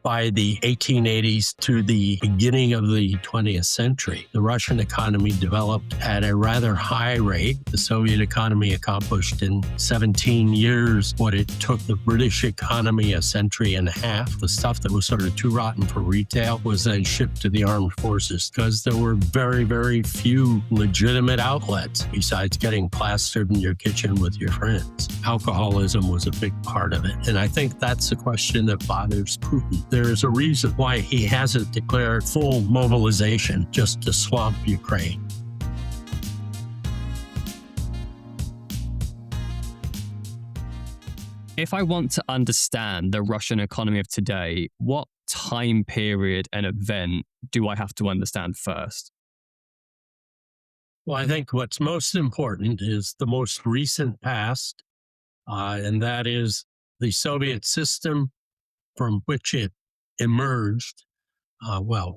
By the 1880s to the beginning of the 20th century, the Russian economy developed at a rather high rate. The Soviet economy accomplished in 17 years what it took the British economy a century and a half. The stuff that was sort of too rotten for retail was then shipped to the armed forces because there were very, very few legitimate outlets besides getting plastered in your kitchen with your friends. Alcoholism was a big part of it. And I think that's the question that bothers Putin. There's a reason why he hasn't declared full mobilization just to swamp Ukraine. If I want to understand the Russian economy of today, what time period and event do I have to understand first? Well, I think what's most important is the most recent past, and that is the Soviet system from which it emerged,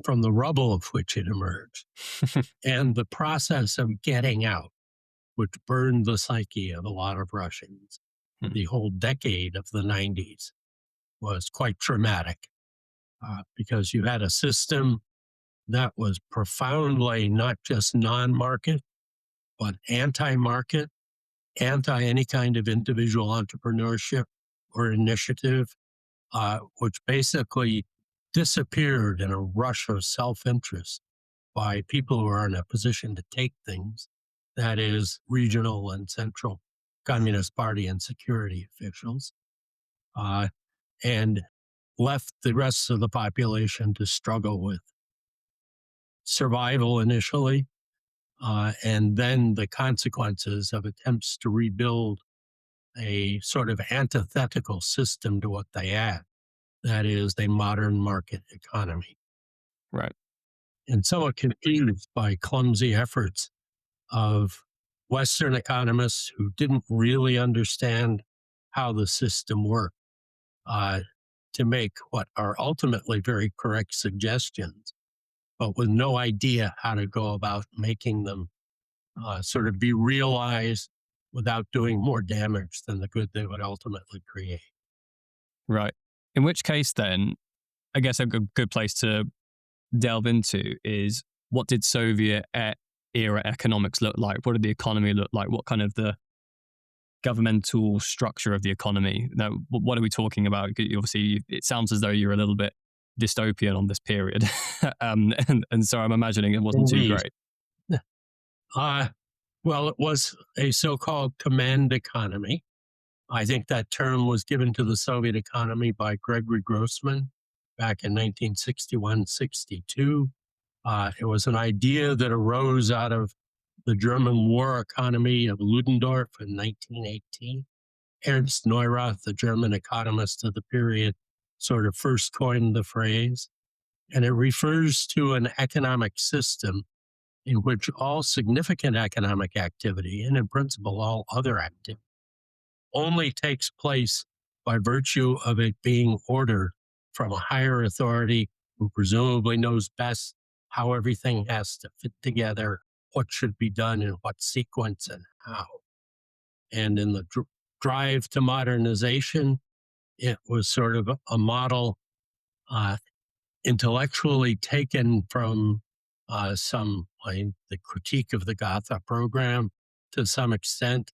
from the rubble of which it emerged, and the process of getting out, which burned the psyche of a lot of Russians. The whole decade of the 90s was quite traumatic because you had a system that was profoundly not just non-market, but anti-market, anti any kind of individual entrepreneurship or initiative, which basically disappeared in a rush of self-interest by people who are in a position to take things, that is, regional and central Communist Party and security officials, and left the rest of the population to struggle with survival initially, and then the consequences of attempts to rebuild a sort of antithetical system to what they had. That is, a modern market economy. Right. And somewhat confused by clumsy efforts of Western economists who didn't really understand how the system worked to make what are ultimately very correct suggestions, but with no idea how to go about making them sort of be realized without doing more damage than the good they would ultimately create. Right. In which case, then, I guess a good place to delve into is, what did Soviet era economics look like? What did the economy look like? What kind of the governmental structure of the economy? Now, what are we talking about? Obviously, it sounds as though you're a little bit dystopian on this period. and so I'm imagining it wasn't too great. Well, it was a so-called command economy. I think that term was given to the Soviet economy by Gregory Grossman back in 1961-62. It was an idea that arose out of the German war economy of Ludendorff in 1918. Ernst Neurath, the German economist of the period, sort of first coined the phrase. And it refers to an economic system in which all significant economic activity, and in principle all other activity, only takes place by virtue of it being ordered from a higher authority who presumably knows best how everything has to fit together, what should be done in what sequence and how. And in the drive to modernization, it was sort of a model intellectually taken from the critique of the Gotha program to some extent,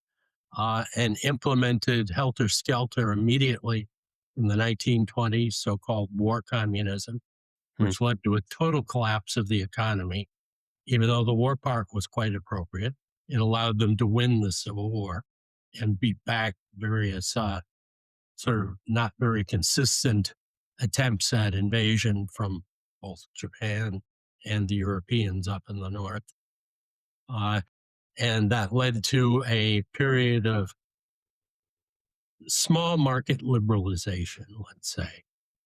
and implemented helter-skelter immediately in the 1920s, so-called war communism, which led to a total collapse of the economy. Even though the war part was quite appropriate, it allowed them to win the Civil War and beat back various sort of not very consistent attempts at invasion from both Japan and the Europeans up in the north. And that led to a period of small market liberalization, let's say,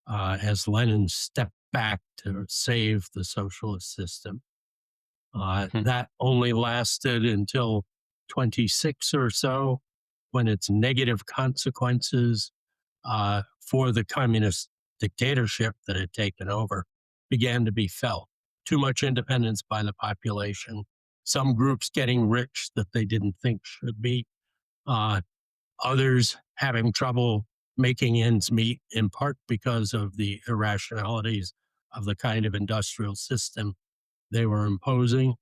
as Lenin stepped back to save the socialist system. That only lasted until 26 or so, when its negative consequences for the communist dictatorship that had taken over began to be felt. Too much independence by the population, some groups getting rich that they didn't think should be, others having trouble making ends meet, in part because of the irrationalities of the kind of industrial system they were imposing.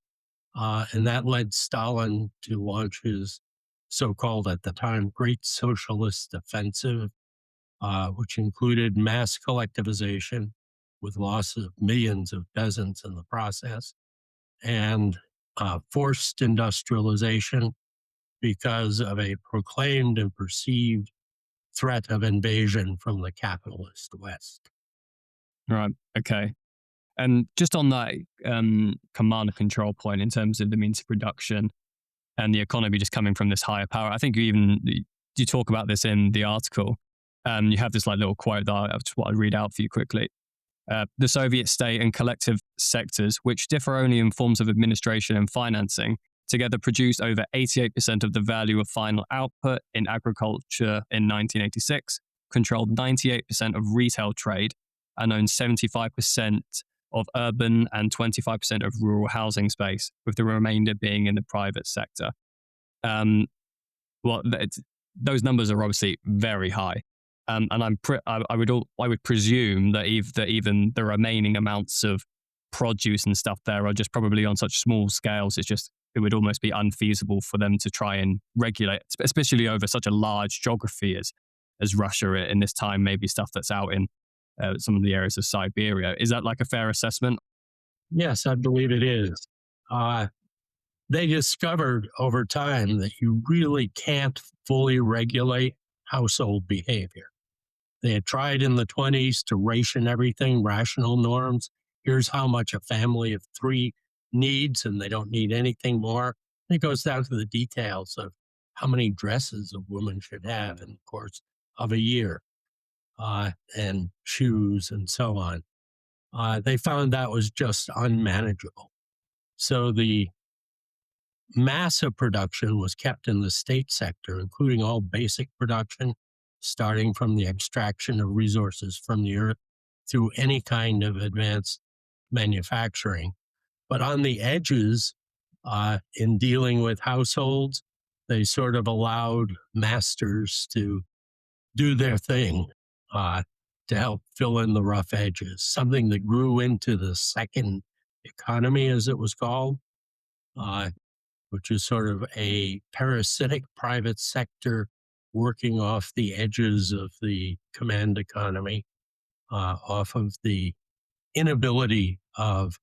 And that led Stalin to launch his so called at the time Great Socialist Offensive, which included mass collectivization with loss of millions of peasants in the process, and forced industrialization because of a proclaimed and perceived threat of invasion from the capitalist West. Right. Okay. And just on that command and control point in terms of the means of production and the economy just coming from this higher power, I think you talk about this in the article. You have this like little quote that I just want to read out for you quickly. The Soviet state and collective sectors, which differ only in forms of administration and financing, together produced over 88% of the value of final output in agriculture in 1986, controlled 98% of retail trade, and owned 75% of urban and 25% of rural housing space, with the remainder being in the private sector. Um, well, those numbers are obviously very high. And I would presume that even the remaining amounts of produce and stuff there are just probably on such small scales. It would almost be unfeasible for them to try and regulate, especially over such a large geography as Russia in this time. Maybe stuff that's out in some of the areas of Siberia. Is that like a fair assessment? Yes, I believe it is. Uh, they discovered over time that you really can't fully regulate household behavior. They had tried in the 20s to ration everything, rational norms. Here's how much a family of three needs, and they don't need anything more. It goes down to the details of how many dresses a woman should have in the course of a year, and shoes and so on. They found that was just unmanageable. So the massive production was kept in the state sector, including all basic production, starting from the extraction of resources from the earth through any kind of advanced manufacturing. But on the edges, in dealing with households, they sort of allowed masters to do their thing, uh, to help fill in the rough edges, something that grew into the second economy, as it was called. Uh, which is sort of a parasitic private sector working off the edges of the command economy, off of the inability of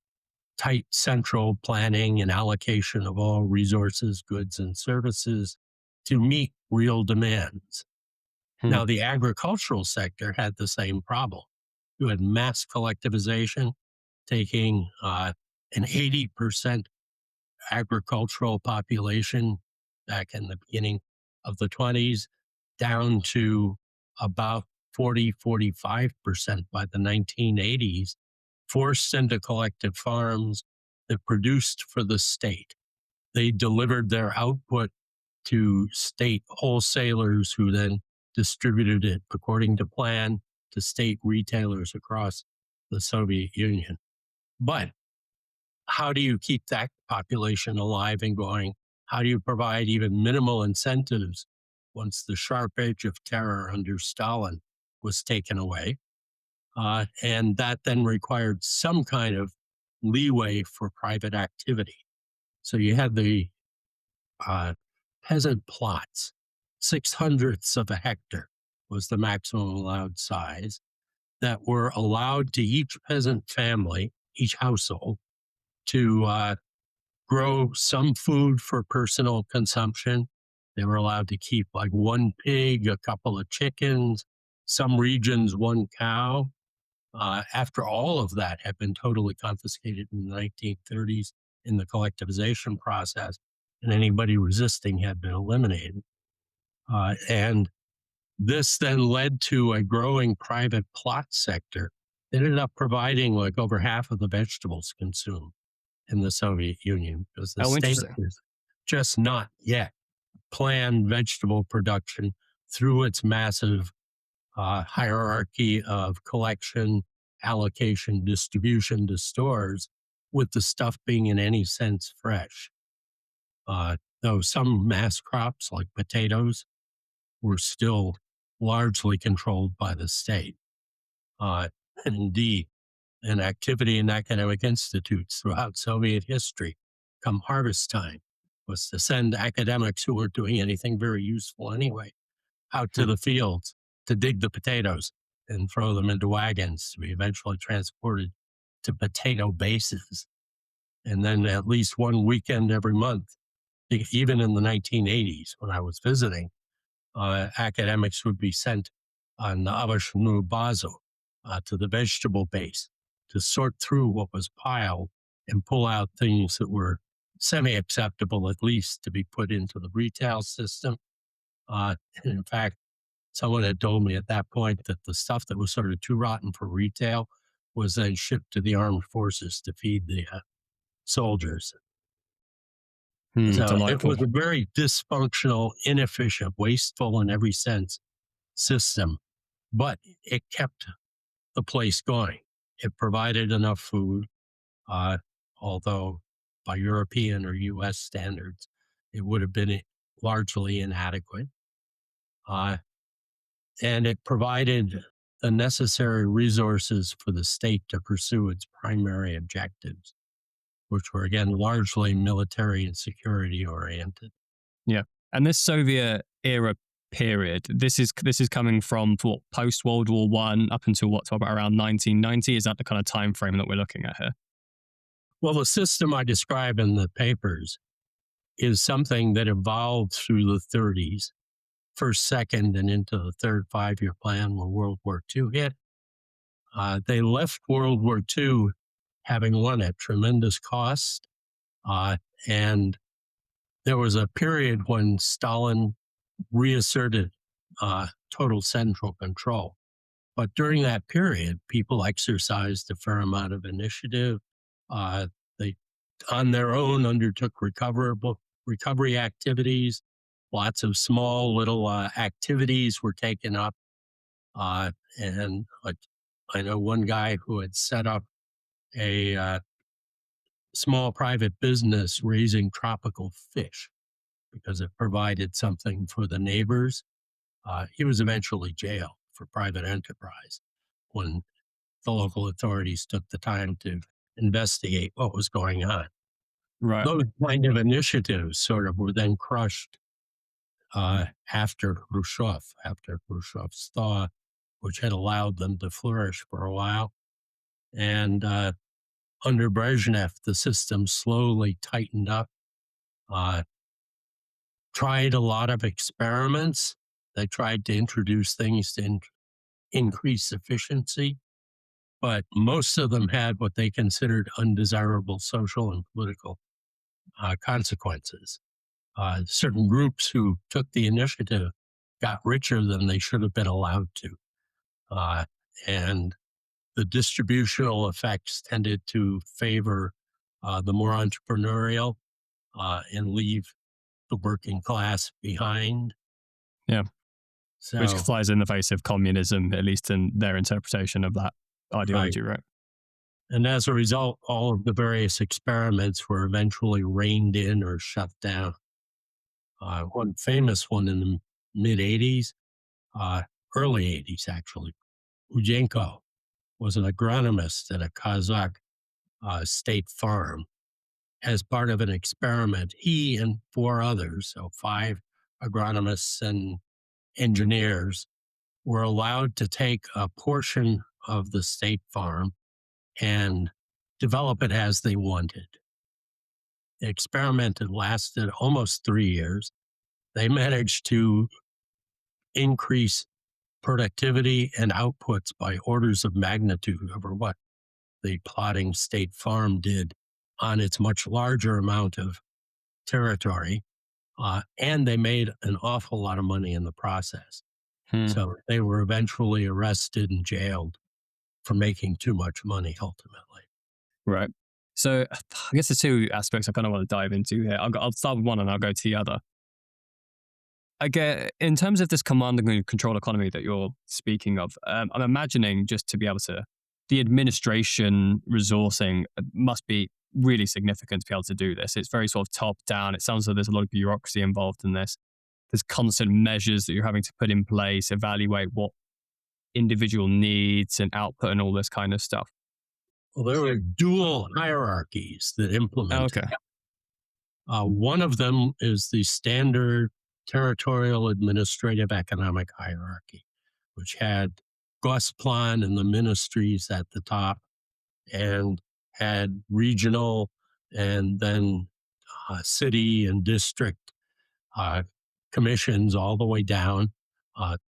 tight central planning and allocation of all resources, goods, and services to meet real demands. Hmm. Now, the agricultural sector had the same problem. You had mass collectivization, taking an 80% agricultural population back in the beginning of the 20s down to about 45% by the 1980s, forced into collective farms that produced for the state. They delivered their output to state wholesalers who then distributed it according to plan to state retailers across the Soviet Union. But how do you keep that population alive and going? How do you provide even minimal incentives once the sharp edge of terror under Stalin was taken away? And that then required some kind of leeway for private activity. So you had the uh, peasant plots, 6/100ths of a hectare was the maximum allowed size, that were allowed to each peasant family, each household, to grow some food for personal consumption. They were allowed to keep like one pig, a couple of chickens, some regions, one cow. After all of that had been totally confiscated in the 1930s in the collectivization process, and anybody resisting had been eliminated. And this then led to a growing private plot sector that ended up providing like over half of the vegetables consumed in the Soviet Union because the Oh, state interesting. has just not yet planned vegetable production through its massive hierarchy of collection, allocation, distribution to stores, with the stuff being in any sense fresh. Though some mass crops like potatoes were still largely controlled by the state. And indeed, an activity in academic institutes throughout Soviet history, come harvest time, was to send academics who weren't doing anything very useful anyway out to Hmm. the fields to dig the potatoes and throw them into wagons to be eventually transported to potato bases. And then at least one weekend every month, even in the 1980s when I was visiting, academics would be sent on the Avashnu Bazo to the vegetable base to sort through what was piled and pull out things that were semi acceptable, at least, to be put into the retail system. And in fact, someone had told me at that point that the stuff that was sort of too rotten for retail was then shipped to the armed forces to feed the soldiers. So it Delightful. was a very dysfunctional, inefficient, wasteful in every sense system, but it kept the place going. It provided enough food, uh, although by European or US standards, it would have been largely inadequate. Uh, and it provided the necessary resources for the state to pursue its primary objectives, which were again largely military and security oriented. Yeah. And this Soviet era period, this is coming from what, post World War One up until what, about around 1990? Is that the kind of time frame that we're looking at here? Well, the system I describe in the papers is something that evolved through the 30s, first, second, and into the third 5 year plan when World War II hit. They left World War II having won at tremendous cost. Uh, and there was a period when Stalin reasserted total central control. But during that period, people exercised a fair amount of initiative. They, on their own, undertook recovery activities. Lots of small little activities were taken up. And like, I know one guy who had set up a small private business raising tropical fish because it provided something for the neighbors. He was eventually jailed for private enterprise when the local authorities took the time to investigate what was going on. Right. Those kind of initiatives sort of were then crushed after Khrushchev's thaw, which had allowed them to flourish for a while. And under Brezhnev, the system slowly tightened up, uh, tried a lot of experiments. They tried to introduce things to increase efficiency, but most of them had what they considered undesirable social and political consequences. Certain groups who took the initiative got richer than they should have been allowed to. Uh, and the distributional effects tended to favor the more entrepreneurial and leave the working class behind. Yeah. Which So, flies in the face of communism, at least in their interpretation of that right. ideology, right? And as a result, all of the various experiments were eventually reined in or shut down. One famous one in the mid 80s, uh, early 80s actually, Ujenko was an agronomist at a Kazakh state farm. As part of an experiment, he and four others, so five agronomists and engineers, were allowed to take a portion of the state farm and develop it as they wanted. The experiment had lasted almost 3 years. They managed to increase productivity and outputs by orders of magnitude over what the plotting state farm did on its much larger amount of territory. And they made an awful lot of money in the process. Hmm. So they were eventually arrested and jailed for making too much money ultimately. Right. So I guess the two aspects I kind of want to dive into here. I'll start with one and I'll go to the other. I get in terms of this command and control economy that you're speaking of. I'm imagining just to be able to, the administration resourcing must be really significant to be able to do this. It's very sort of top down. It sounds like there's a lot of bureaucracy involved in this. there's constant measures that you're having to put in place, evaluate what individual needs and output and all this kind of stuff. Well, there were dual hierarchies that implemented. Okay. One of them is the standard territorial administrative economic hierarchy, which had Gosplan and the ministries at the top, and had regional and then city and district uh, commissions all the way down,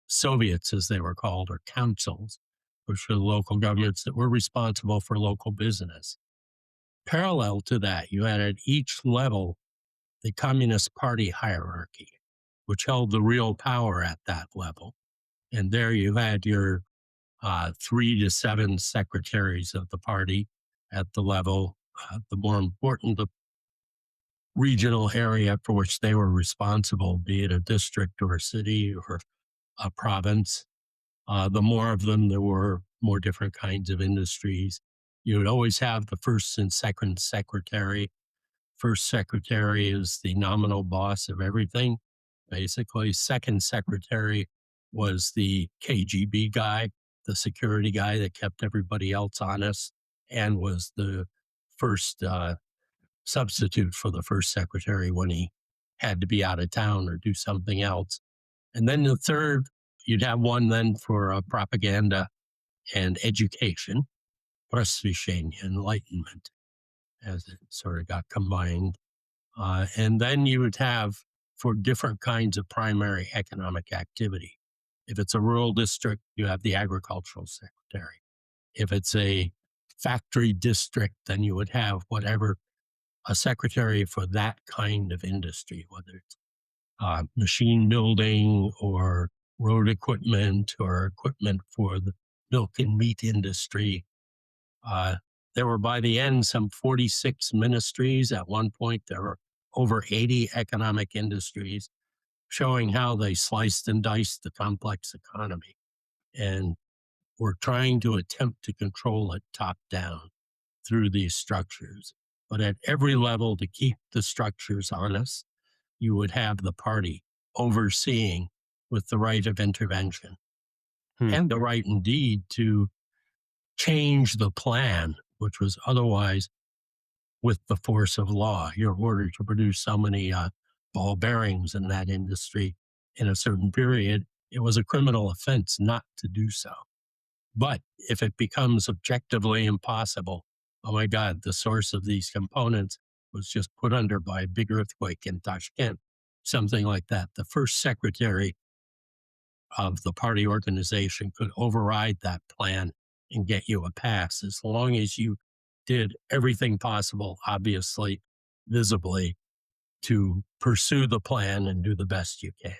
Soviets as they were called, or councils, which were the local governments that were responsible for local business. Parallel to that, you had at each level the Communist Party hierarchy, which held the real power at that level. And there you had your 3 to 7 secretaries of the party at the level, the more important the regional area for which they were responsible, be it a district or a city or a province. The more of them, there were more different kinds of industries. You would always have the first and second secretary. First secretary is the nominal boss of everything, basically. Second secretary was the KGB guy, the security guy that kept everybody else honest, and was the first substitute for the first secretary when he had to be out of town or do something else. And then the third, you'd have one then for propaganda and education, Prосвещение, enlightenment, as it sort of got combined. And then you would have for different kinds of primary economic activity. If it's a rural district, you have the agricultural secretary. If it's a factory district, then you would have whatever a secretary for that kind of industry, whether it's machine building or road equipment or equipment for the milk and meat industry. Uh, there were by the end some 46 ministries. At one point, there were over 80 economic industries, showing how they sliced and diced the complex economy and were trying to attempt to control it top down through these structures. But at every level, to keep the structures honest, you would have the party overseeing with the right of intervention Hmm. and the right indeed to change the plan, which was otherwise with the force of law. You're ordered to produce so many ball bearings in that industry in a certain period. It was a criminal offense not to do so. But if it becomes objectively impossible, oh my God, the source of these components was just put under by a big earthquake in Tashkent, something like that. The first secretary of the party organization could override that plan and get you a pass as long as you did everything possible, obviously, visibly, to pursue the plan and do the best you can.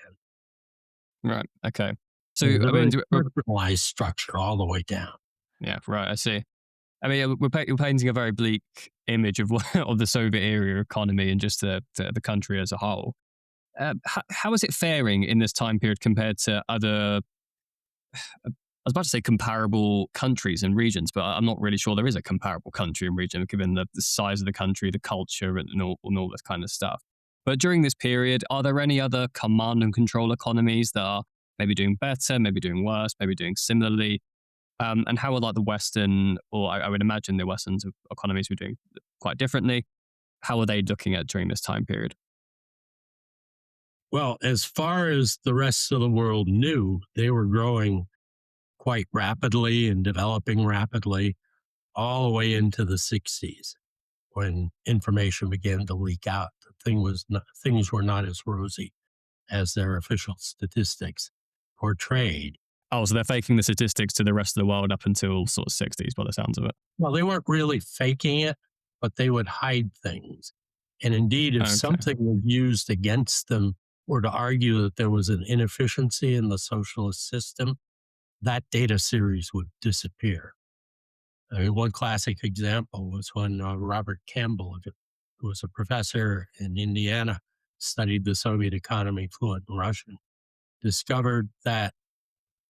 Right. Okay. So, It's a I mean, very personalized structure all the way down. yeah, right. I see. I mean, you're painting a very bleak image of of the Soviet era economy and just the country as a whole. How is it faring in this time period compared to other? I was about to say comparable countries and regions, but I'm not really sure there is a comparable country and region given the size of the country, the culture, and all this kind of stuff. But during this period, are there any other command and control economies that are maybe doing better, maybe doing worse, maybe doing similarly? And how are like the Western, or I would imagine the Western economies were doing quite differently. How are they looking at during this time period? Well, as far as the rest of the world knew, they were growing quite rapidly and developing rapidly all the way into the 60s when information began to leak out. Things were not as rosy as their official statistics portrayed. Oh, so they're faking the statistics to the rest of the world up until sort of 60s by the sounds of it. Well, they weren't really faking it, but they would hide things. And indeed, if Okay. something was used against them or to argue that there was an inefficiency in the socialist system, that data series would disappear. I mean, one classic example was when Robert Campbell, who was a professor in Indiana, studied the Soviet economy fluent in Russian, discovered that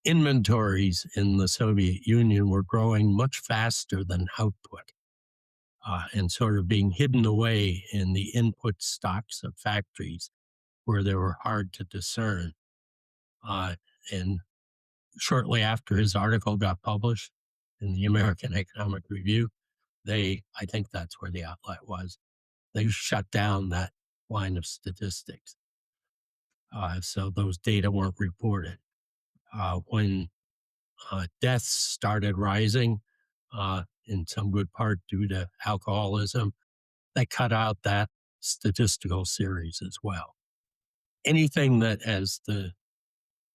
inventories in the Soviet Union were growing much faster than output and sort of being hidden away in the input stocks of factories where they were hard to discern. Uh, and shortly after his article got published in the American Economic Review, I think that's where the outlet was. They shut down that line of statistics. So those data weren't reported. When deaths started rising, in some good part due to alcoholism, they cut out that statistical series as well. Anything that, as the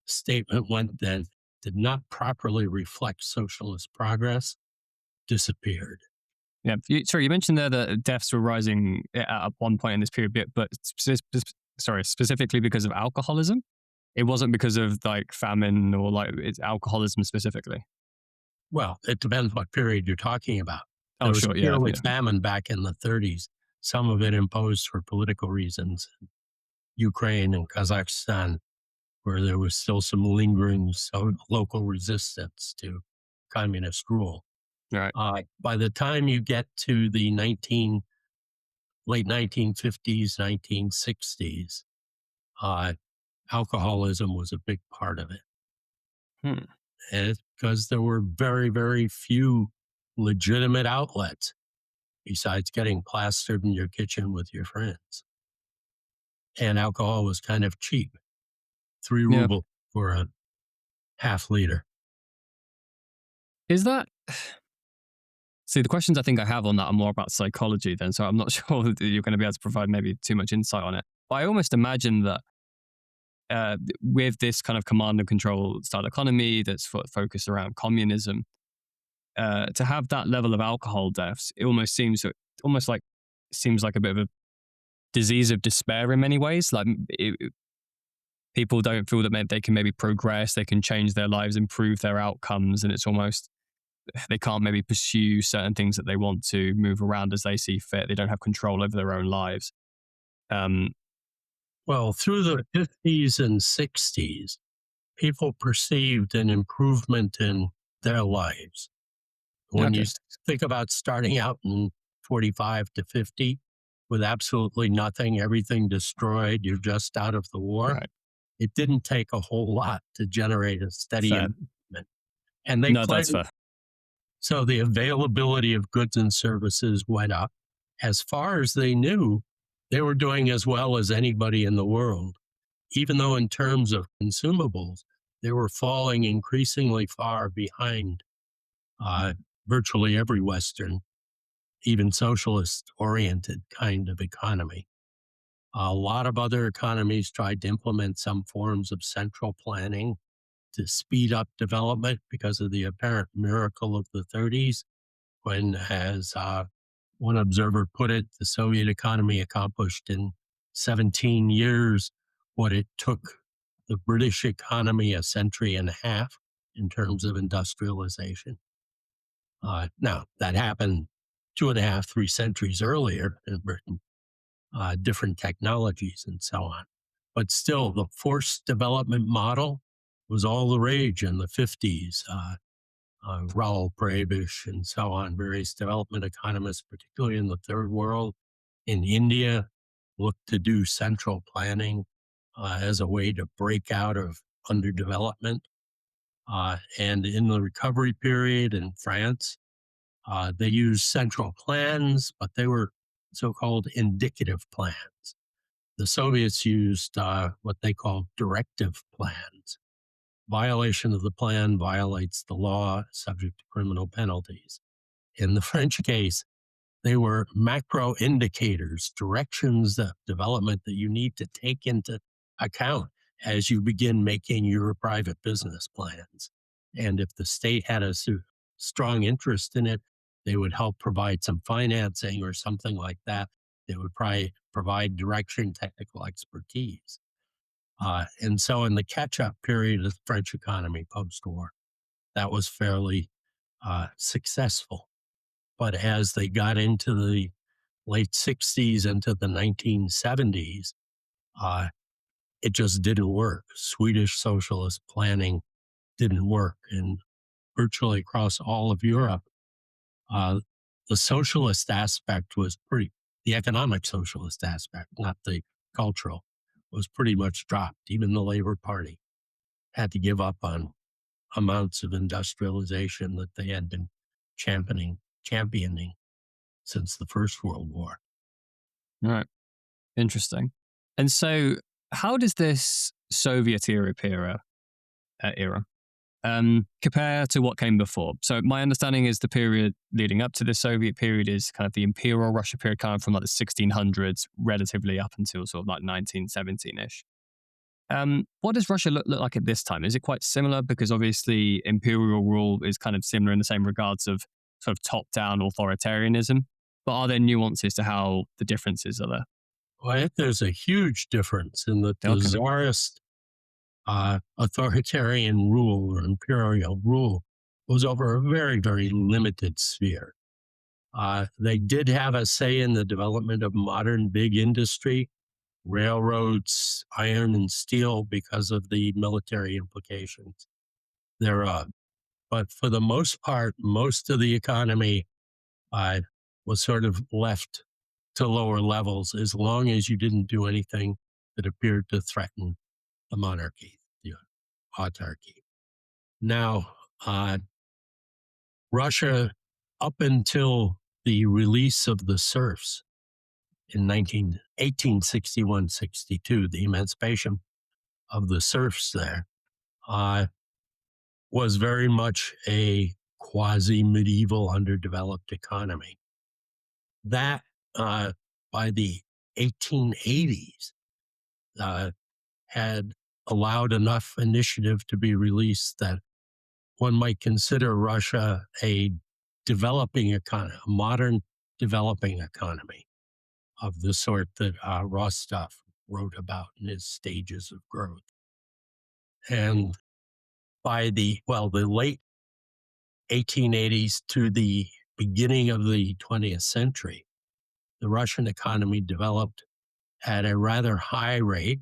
statement went then, did not properly reflect socialist progress disappeared. Yeah. Sorry, you mentioned there that deaths were rising at one point in this period, but specifically because of alcoholism. It wasn't because of like famine or like it's alcoholism specifically. Well, it depends what period you're talking about. Oh, There was sure. Yeah. clearly Yeah. famine back in the 30s, some of it imposed for political reasons. Ukraine and Kazakhstan, where there was still some lingering local resistance to communist rule. Right. By the time you get to the late 1950s, 1960s, uh, alcoholism was a big part of it. Hmm. And it's because there were very, very few legitimate outlets besides getting plastered in your kitchen with your friends. And alcohol was kind of cheap, 3 Yeah. ruble for a half liter. Is that See, the questions I think I have on that are more about psychology then, so I'm not sure that you're going to be able to provide maybe too much insight on it. But I almost imagine that with this kind of command and control style economy that's focused around communism, to have that level of alcohol deaths, it almost like seems like a bit of a disease of despair in many ways. Like people don't feel that they can maybe progress, they can change their lives, improve their outcomes, and it's almost they can't maybe pursue certain things that they want to, move around as they see fit. They don't have control over their own lives. Um, Well, through the 50s and 60s, people perceived an improvement in their lives. When you okay, think about starting out in 45 to 50 with absolutely nothing, everything destroyed, you're just out of the war, right, it didn't take a whole lot to generate a steady fair. improvement. And they No, that's claimed fair. so the availability of goods and services went up. As far as they knew, they were doing as well as anybody in the world, even though in terms of consumables, they were falling increasingly far behind uh, virtually every Western, even socialist oriented kind of economy. A lot of other economies tried to implement some forms of central planning to speed up development because of the apparent miracle of the 30s, when, as one observer put it, the Soviet economy accomplished in 17 years what it took the British economy a century and a half in terms of industrialization. Now, that happened 2.5, 3 centuries earlier in Britain, different technologies and so on. But still, the forced development model was all the rage in the 50s. Raoul Prebisch and so on, various development economists, particularly in the third world, in India, looked to do central planning as a way to break out of underdevelopment. And in the recovery period in France, they used central plans, but they were so called indicative plans. The Soviets used what they call directive plans. Violation of the plan violates the law, subject to criminal penalties. In the French case, they were macro indicators, directions of development that you need to take into account as you begin making your private business plans. And if the state had a strong interest in it, they would help provide some financing or something like that. They would probably provide direction, technical expertise. And so in the catch up period of the French economy post war, that was fairly successful. But as they got into the late 60s into the 1970s, uh, it just didn't work. Swedish socialist planning didn't work. And virtually across all of Europe, uh, the socialist aspect was the economic socialist aspect, not the cultural, was pretty much dropped. Even the Labor Party had to give up on amounts of industrialization that they had been championing since the First World War. Right. Interesting. And so, how does this Soviet era compare to what came before? So, my understanding is the period leading up to the Soviet period is kind of the Imperial Russia period, kind of from like the 1600s, relatively up until sort of like 1917 ish. What does Russia look like at this time? Is it quite similar? Because obviously, imperial rule is kind of similar in the same regards of sort of top down authoritarianism. But are there nuances to how the differences are there? Well, I think there's a huge difference in that the Okay. Tsarist authoritarian rule or imperial rule was over a very, very limited sphere. They did have a say in the development of modern big industry, railroads, iron and steel, because of the military implications thereof. But for the most part, most of the economy uh, was sort of left to lower levels as long as you didn't do anything that appeared to threaten the monarchy, the autarky. Now, Russia, up until the release of the serfs in 1861-62, the emancipation of the serfs there, uh, was very much a quasi-medieval underdeveloped economy. That, by the 1880s, uh, had allowed enough initiative to be released that one might consider Russia a developing economy, a modern developing economy of the sort that Rostov wrote about in his stages of growth. And by the late 1880s to the beginning of the 20th century, the Russian economy developed at a rather high rate,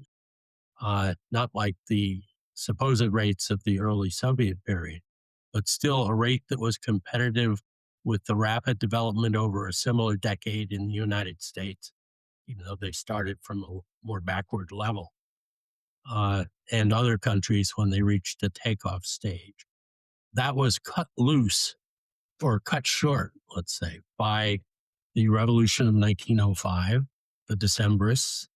not like the supposed rates of the early Soviet period, but still a rate that was competitive with the rapid development over a similar decade in the United States, even though they started from a more backward level, and other countries when they reached the takeoff stage. That was cut loose or cut short, let's say, by the revolution of 1905, the Decembrists,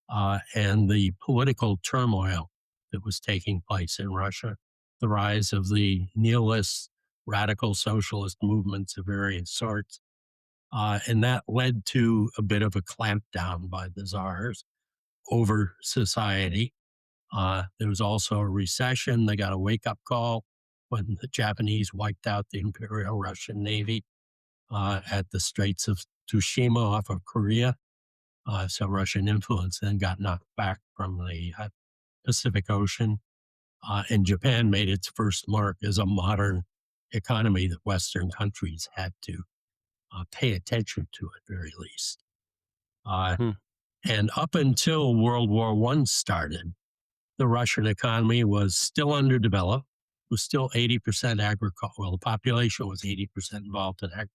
and the political turmoil that was taking place in Russia, the rise of the nihilist, radical socialist movements of various sorts. And that led to a bit of a clampdown by the czars over society. There was also a recession. They got a wake up call when the Japanese wiped out the Imperial Russian Navy at the Straits of Tsushima off of Korea. So Russian influence then got knocked back from the Pacific Ocean. And Japan made its first mark as a modern economy that Western countries had to pay attention to at very least. Uh, Hmm. and up until World War I started, the Russian economy was still underdeveloped, was still 80% agriculture. Well, the population was 80% involved in agriculture,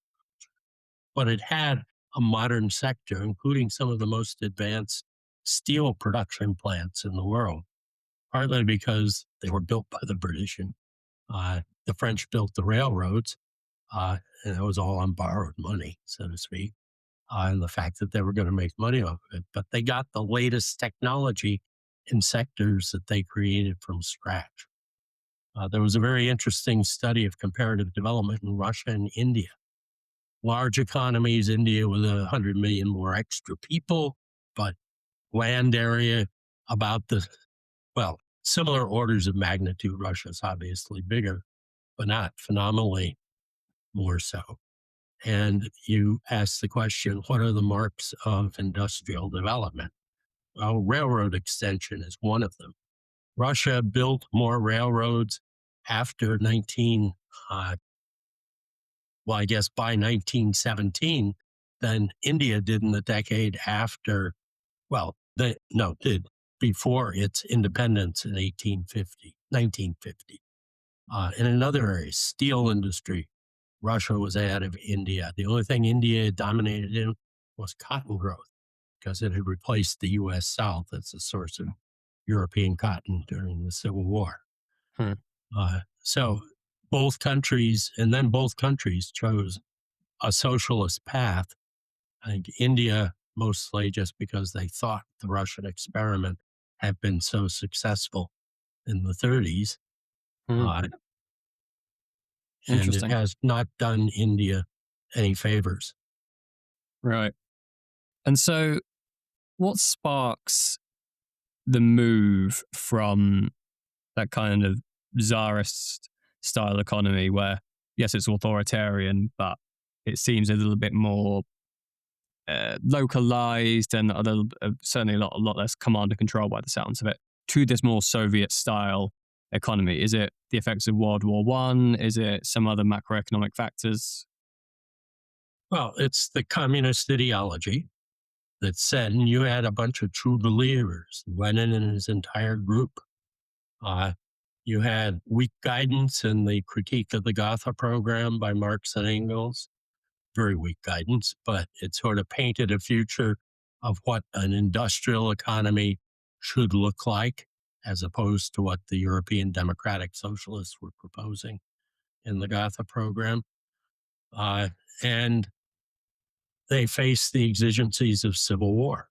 but it had a modern sector, including some of the most advanced steel production plants in the world, partly because they were built by the British and the French built the railroads, and it was all on borrowed money, so to speak, and the fact that they were going to make money off of it. But they got the latest technology in sectors that they created from scratch. There was a very interesting study of comparative development in Russia and India. Large economies, India with 100 million more extra people, but land area about similar orders of magnitude. Russia's obviously bigger, but not phenomenally more so. And you ask the question, what are the marks of industrial development? Well, railroad extension is one of them. Russia built more railroads after I guess by 1917 than India did in the decade after, did before its independence in 1950. In another area, steel industry, Russia was ahead of India. The only thing India dominated in was cotton growth. because it had replaced the U.S. South as a source of European cotton during the Civil War. Hmm. So both countries, and then both countries chose a socialist path. I think India mostly just because they thought the Russian experiment had been so successful in the 30s, Hmm. uh, and it Interesting. has not done India any favors. Right. And so, what sparks the move from that kind of Tsarist style economy where, yes, it's authoritarian, but it seems a little bit more localized and certainly a lot less command and control by the sounds of it, to this more Soviet style economy? Is it the effects of World War One? Is it some other macroeconomic factors? Well, it's the communist ideology that said, and you had a bunch of true believers, Lenin and his entire group. Uh, you had weak guidance in the critique of the Gotha program by Marx and Engels, very weak guidance, but it sort of painted a future of what an industrial economy should look like, as opposed to what the European democratic socialists were proposing in the Gotha program. Uh, and they faced the exigencies of civil war.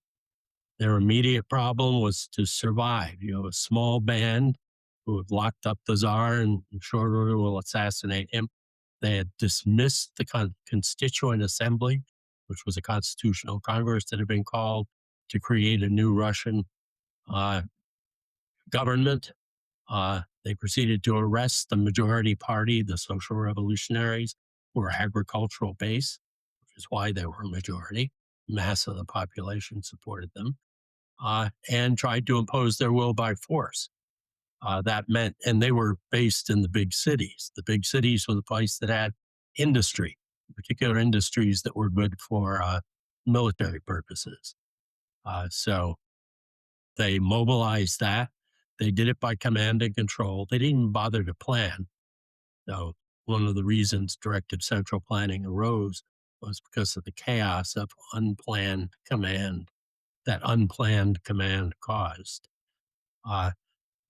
Their immediate problem was to survive. You know, a small band who had locked up the czar and in short order will assassinate him. They had dismissed the Constituent Assembly, which was a constitutional congress that had been called to create a new Russian uh, government. They proceeded to arrest the majority party, the Social Revolutionaries, who were agricultural based, which is why they were a majority. Mass of the population supported them, and tried to impose their will by force. That meant, and they were based in the big cities. The big cities were the place that had industry, particular industries that were good for military purposes. So they mobilized that. They did it by command and control. They didn't even bother to plan. So one of the reasons directed central planning arose was because of the chaos of unplanned command that unplanned command caused. Uh,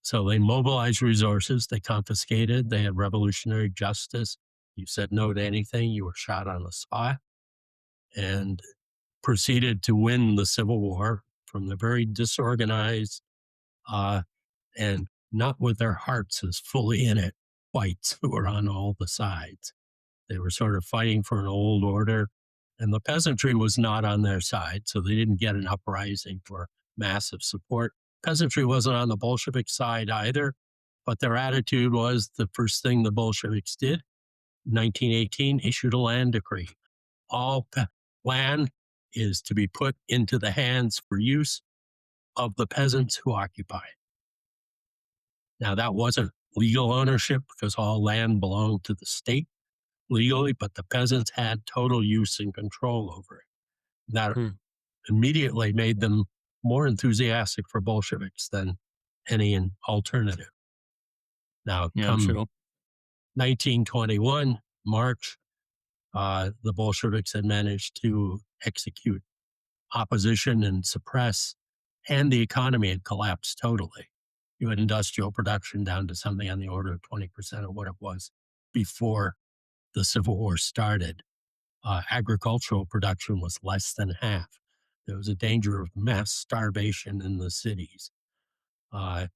so they mobilized resources, they confiscated, they had revolutionary justice. You said no to anything, you were shot on the spot, and proceeded to win the Civil War from the very disorganized uh, and not with their hearts as fully in it whites who were on all the sides. They were sort of fighting for an old order, and the peasantry was not on their side, so they didn't get an uprising for massive support. Peasantry wasn't on the Bolshevik side either, but their attitude was the first thing the Bolsheviks did, 1918, issued a land decree. All land is to be put into the hands for use of the peasants who occupy it. Now, that wasn't legal ownership because all land belonged to the state legally, but the peasants had total use and control over it. That Hmm. immediately made them more enthusiastic for Bolsheviks than any alternative. Now, Yeah, I'm come sure. 1921, March, the Bolsheviks had managed to execute opposition and suppress, and the economy had collapsed totally. You had industrial production down to something on the order of 20% of what it was before the Civil War started. Agricultural production was less than half. There was a danger of mass starvation in the cities. Uh,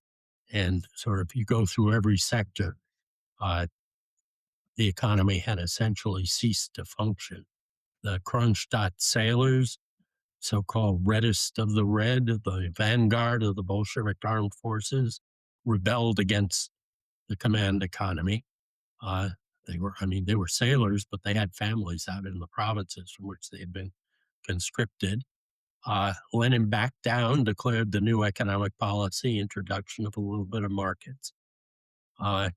and sort of you go through every sector, uh, the economy had essentially ceased to function. The Kronstadt sailors, so called reddest of the red, the vanguard of the Bolshevik armed forces, rebelled against the command economy. Uh, they were sailors, but they had families out in the provinces from which they had been conscripted. Lenin backed down, declared the new economic policy, introduction of a little bit of markets. Uh,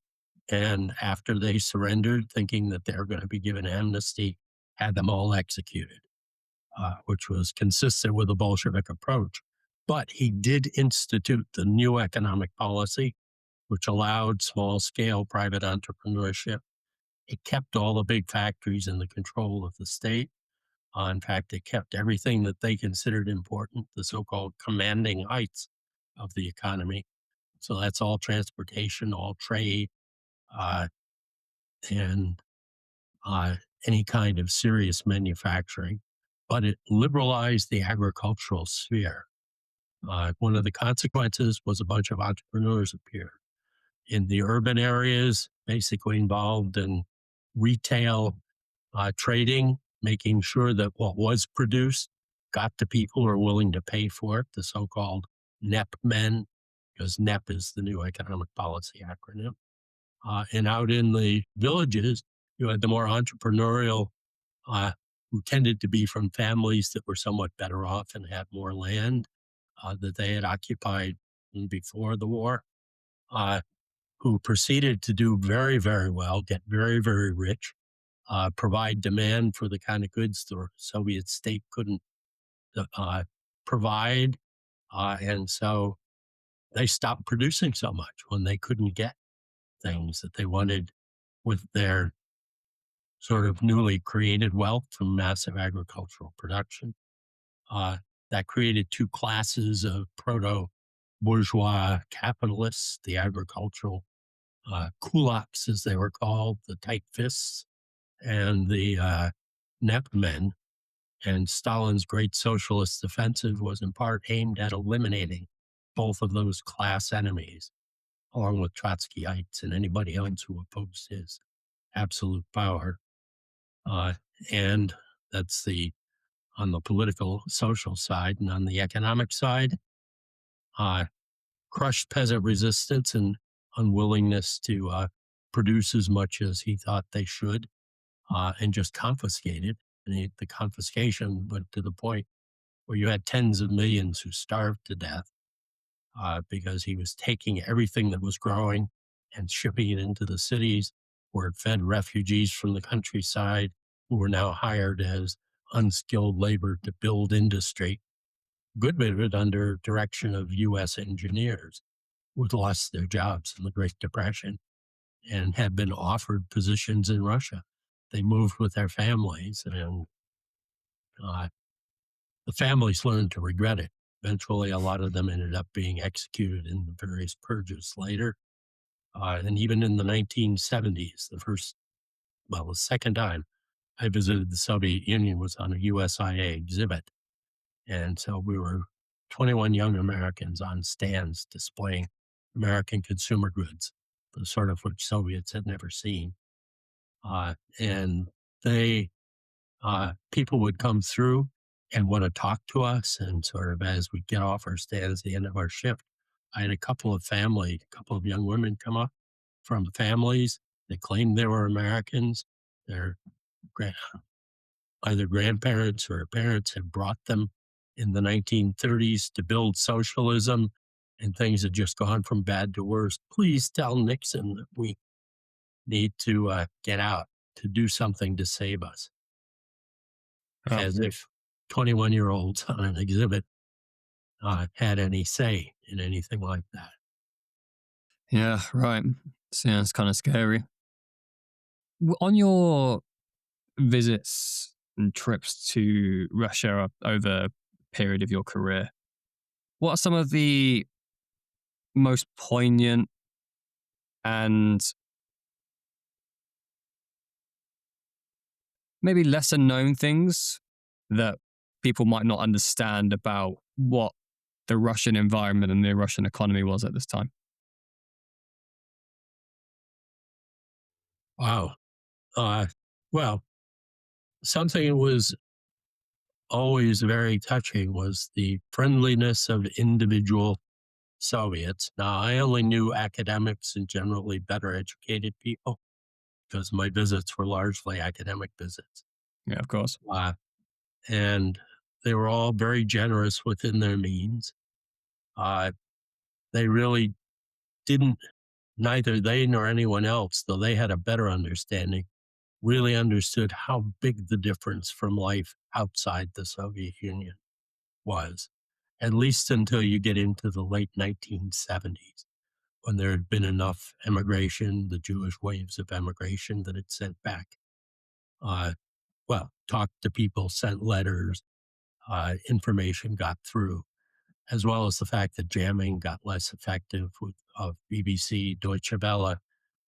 and after they surrendered, thinking that they were going to be given amnesty, had them all executed, which was consistent with the Bolshevik approach. But he did institute the new economic policy, which allowed small scale private entrepreneurship. It kept all the big factories in the control of the state. In fact, they kept everything that they considered important, the so called commanding heights of the economy. So that's all transportation, all trade, uh, and uh, any kind of serious manufacturing. But it liberalized the agricultural sphere. One of the consequences was a bunch of entrepreneurs appeared in the urban areas, basically involved in retail trading, making sure that what was produced got to people who are willing to pay for it, the so called NEP men, because NEP is the new economic policy acronym. And out in the villages, you had the more entrepreneurial, uh, who tended to be from families that were somewhat better off and had more land that they had occupied before the war, uh, who proceeded to do very, very well, get very, very rich, provide demand for the kind of goods the Soviet state couldn't uh, provide. And so they stopped producing so much when they couldn't get things that they wanted with their sort of newly created wealth from massive agricultural production. Uh, that created two classes of proto bourgeois capitalists, the agricultural kulaks, as they were called, the tight fists, and the NEP men. And Stalin's great socialist offensive was in part aimed at eliminating both of those class enemies, along with Trotskyites and anybody else who opposed his absolute power. Uh, and that's on the political, social side. And on the economic side, uh, crushed peasant resistance and unwillingness to produce as much as he thought they should, and just confiscated. And the confiscation went to the point where you had tens of millions who starved to death because he was taking everything that was growing and shipping it into the cities where it fed refugees from the countryside who were now hired as unskilled labor to build industry. Good bit of it under direction of U.S. engineers who had lost their jobs in the Great Depression and had been offered positions in Russia. They moved with their families, and uh, the families learned to regret it. Eventually, a lot of them ended up being executed in the various purges later. And even in the 1970s, the second time I visited the Soviet Union was on a USIA exhibit. And so we were 21 young Americans on stands displaying American consumer goods, the sort of which Soviets had never seen. And they people would come through and want to talk to us. And sort of as we get off our stands at the end of our shift, I had a couple of young women come up from families that claimed they were Americans. Their gra- either grandparents or parents had brought them in the 1930s to build socialism, and things had just gone from bad to worse. Please tell Nixon that we need to get out to do something to save us, Oh, as if 21-year-olds on an exhibit had any say in anything like that. yeah, right. Sounds kind of scary. On your visits and trips to Russia over a period of your career, what are some of the most poignant and maybe lesser known things that people might not understand about what the Russian environment and the Russian economy was at this time? Wow. Uh, well, something that was always very touching was the friendliness of individual Soviets. Now, I only knew academics and generally better educated people because my visits were largely academic visits. Yeah, of course. Uh, and they were all very generous within their means. Uh, they really didn't, neither they nor anyone else, though they had a better understanding, really understood how big the difference from life outside the Soviet Union was, at least until you get into the late 1970s, when there had been enough emigration, the Jewish waves of emigration that had sent back talked to people, sent letters, information got through, as well as the fact that jamming got less effective with of BBC, Deutsche Welle,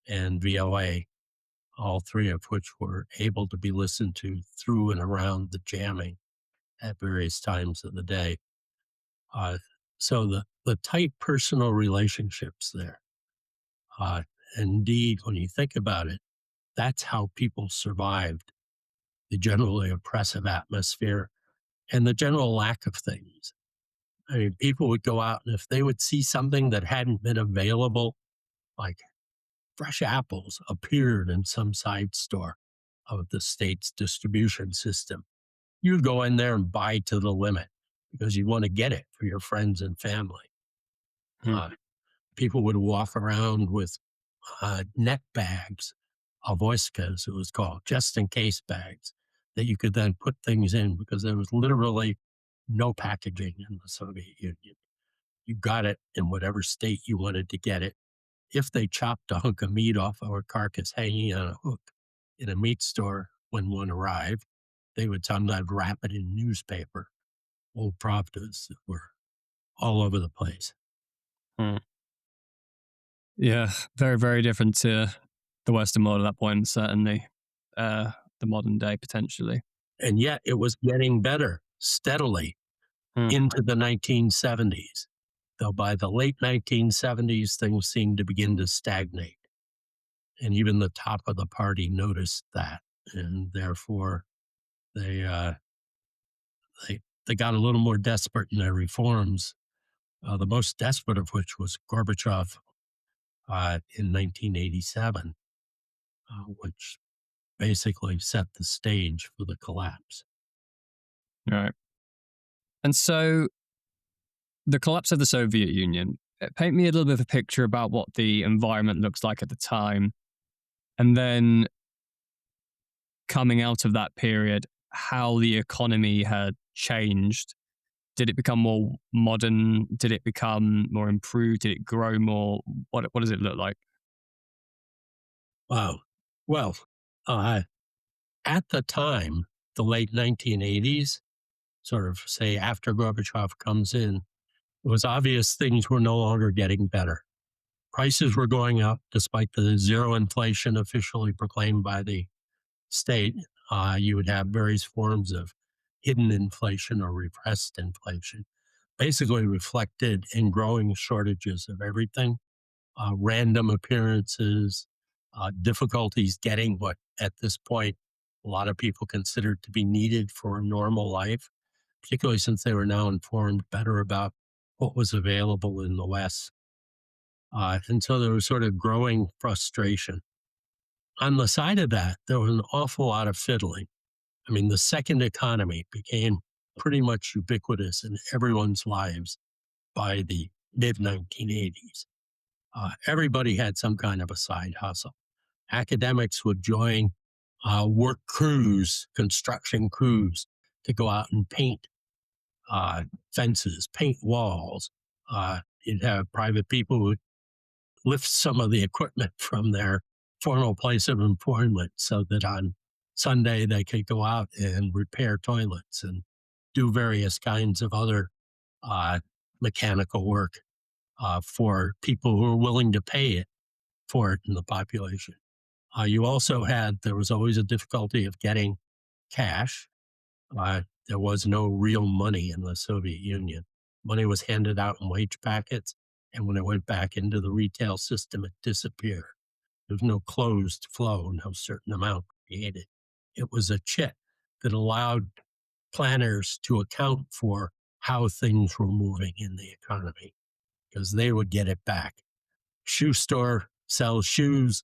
and VOA, all three of which were able to be listened to through and around the jamming at various times of the day. Uh, so the tight personal relationships there, uh, indeed, when you think about it, that's how people survived the generally oppressive atmosphere and the general lack of things. I mean, people would go out and if they would see something that hadn't been available, like fresh apples appeared in some side store of the state's distribution system, you'd go in there and buy to the limit because you want to get it for your friends and family. Hmm. Uh, People would walk around with net bags, avoiskas, it was called, just in case bags that you could then put things in because there was literally no packaging in the Soviet Union. You got it in whatever state you wanted to get it. If they chopped a hunk of meat off of a carcass hanging on a hook in a meat store when one arrived, they would sometimes wrap it in newspaper, old Pravdas that were all over the place. Hmm. Yeah, very, very different to the Western world at that point, certainly the modern day potentially. And yet it was getting better steadily Hmm. into the 1970s. Though by the late 1970s, things seemed to begin to stagnate. And even the top of the party noticed that. And therefore, they, uh, they got a little more desperate in their reforms, the most desperate of which was Gorbachev in 1987, which basically set the stage for the collapse. Right. And so the collapse of the Soviet Union, paint me a little bit of a picture about what the environment looks like at the time. And then coming out of that period, how the economy had changed. Did it become more modern? Did it become more improved? Did it grow more? What does it look like? Wow. Well, uh, at the time, the late 1980s, sort of say after Gorbachev comes in, it was obvious things were no longer getting better. Prices were going up despite the zero inflation officially proclaimed by the state. You would have various forms of hidden inflation or repressed inflation, basically reflected in growing shortages of everything, random appearances, difficulties getting what at this point a lot of people considered to be needed for a normal life, particularly since they were now informed better about what was available in the West. And so there was sort of growing frustration. On the side of that, there was an awful lot of fiddling. I mean, the second economy became pretty much ubiquitous in everyone's lives by the mid 1980s. Everybody had some kind of a side hustle. Academics would join work crews, construction crews, to go out and paint fences, paint walls. You'd have private people who would lift some of the equipment from their formal place of employment so that on Sunday they could go out and repair toilets and do various kinds of other uh, mechanical work for people who were willing to pay it for it in the population. You also had, there was always a difficulty of getting cash. There was no real money in the Soviet Union. Money was handed out in wage packets, and when it went back into the retail system, it disappeared. There was no closed flow, no certain amount created. It was a chit that allowed planners to account for how things were moving in the economy because they would get it back. Shoe store sells shoes,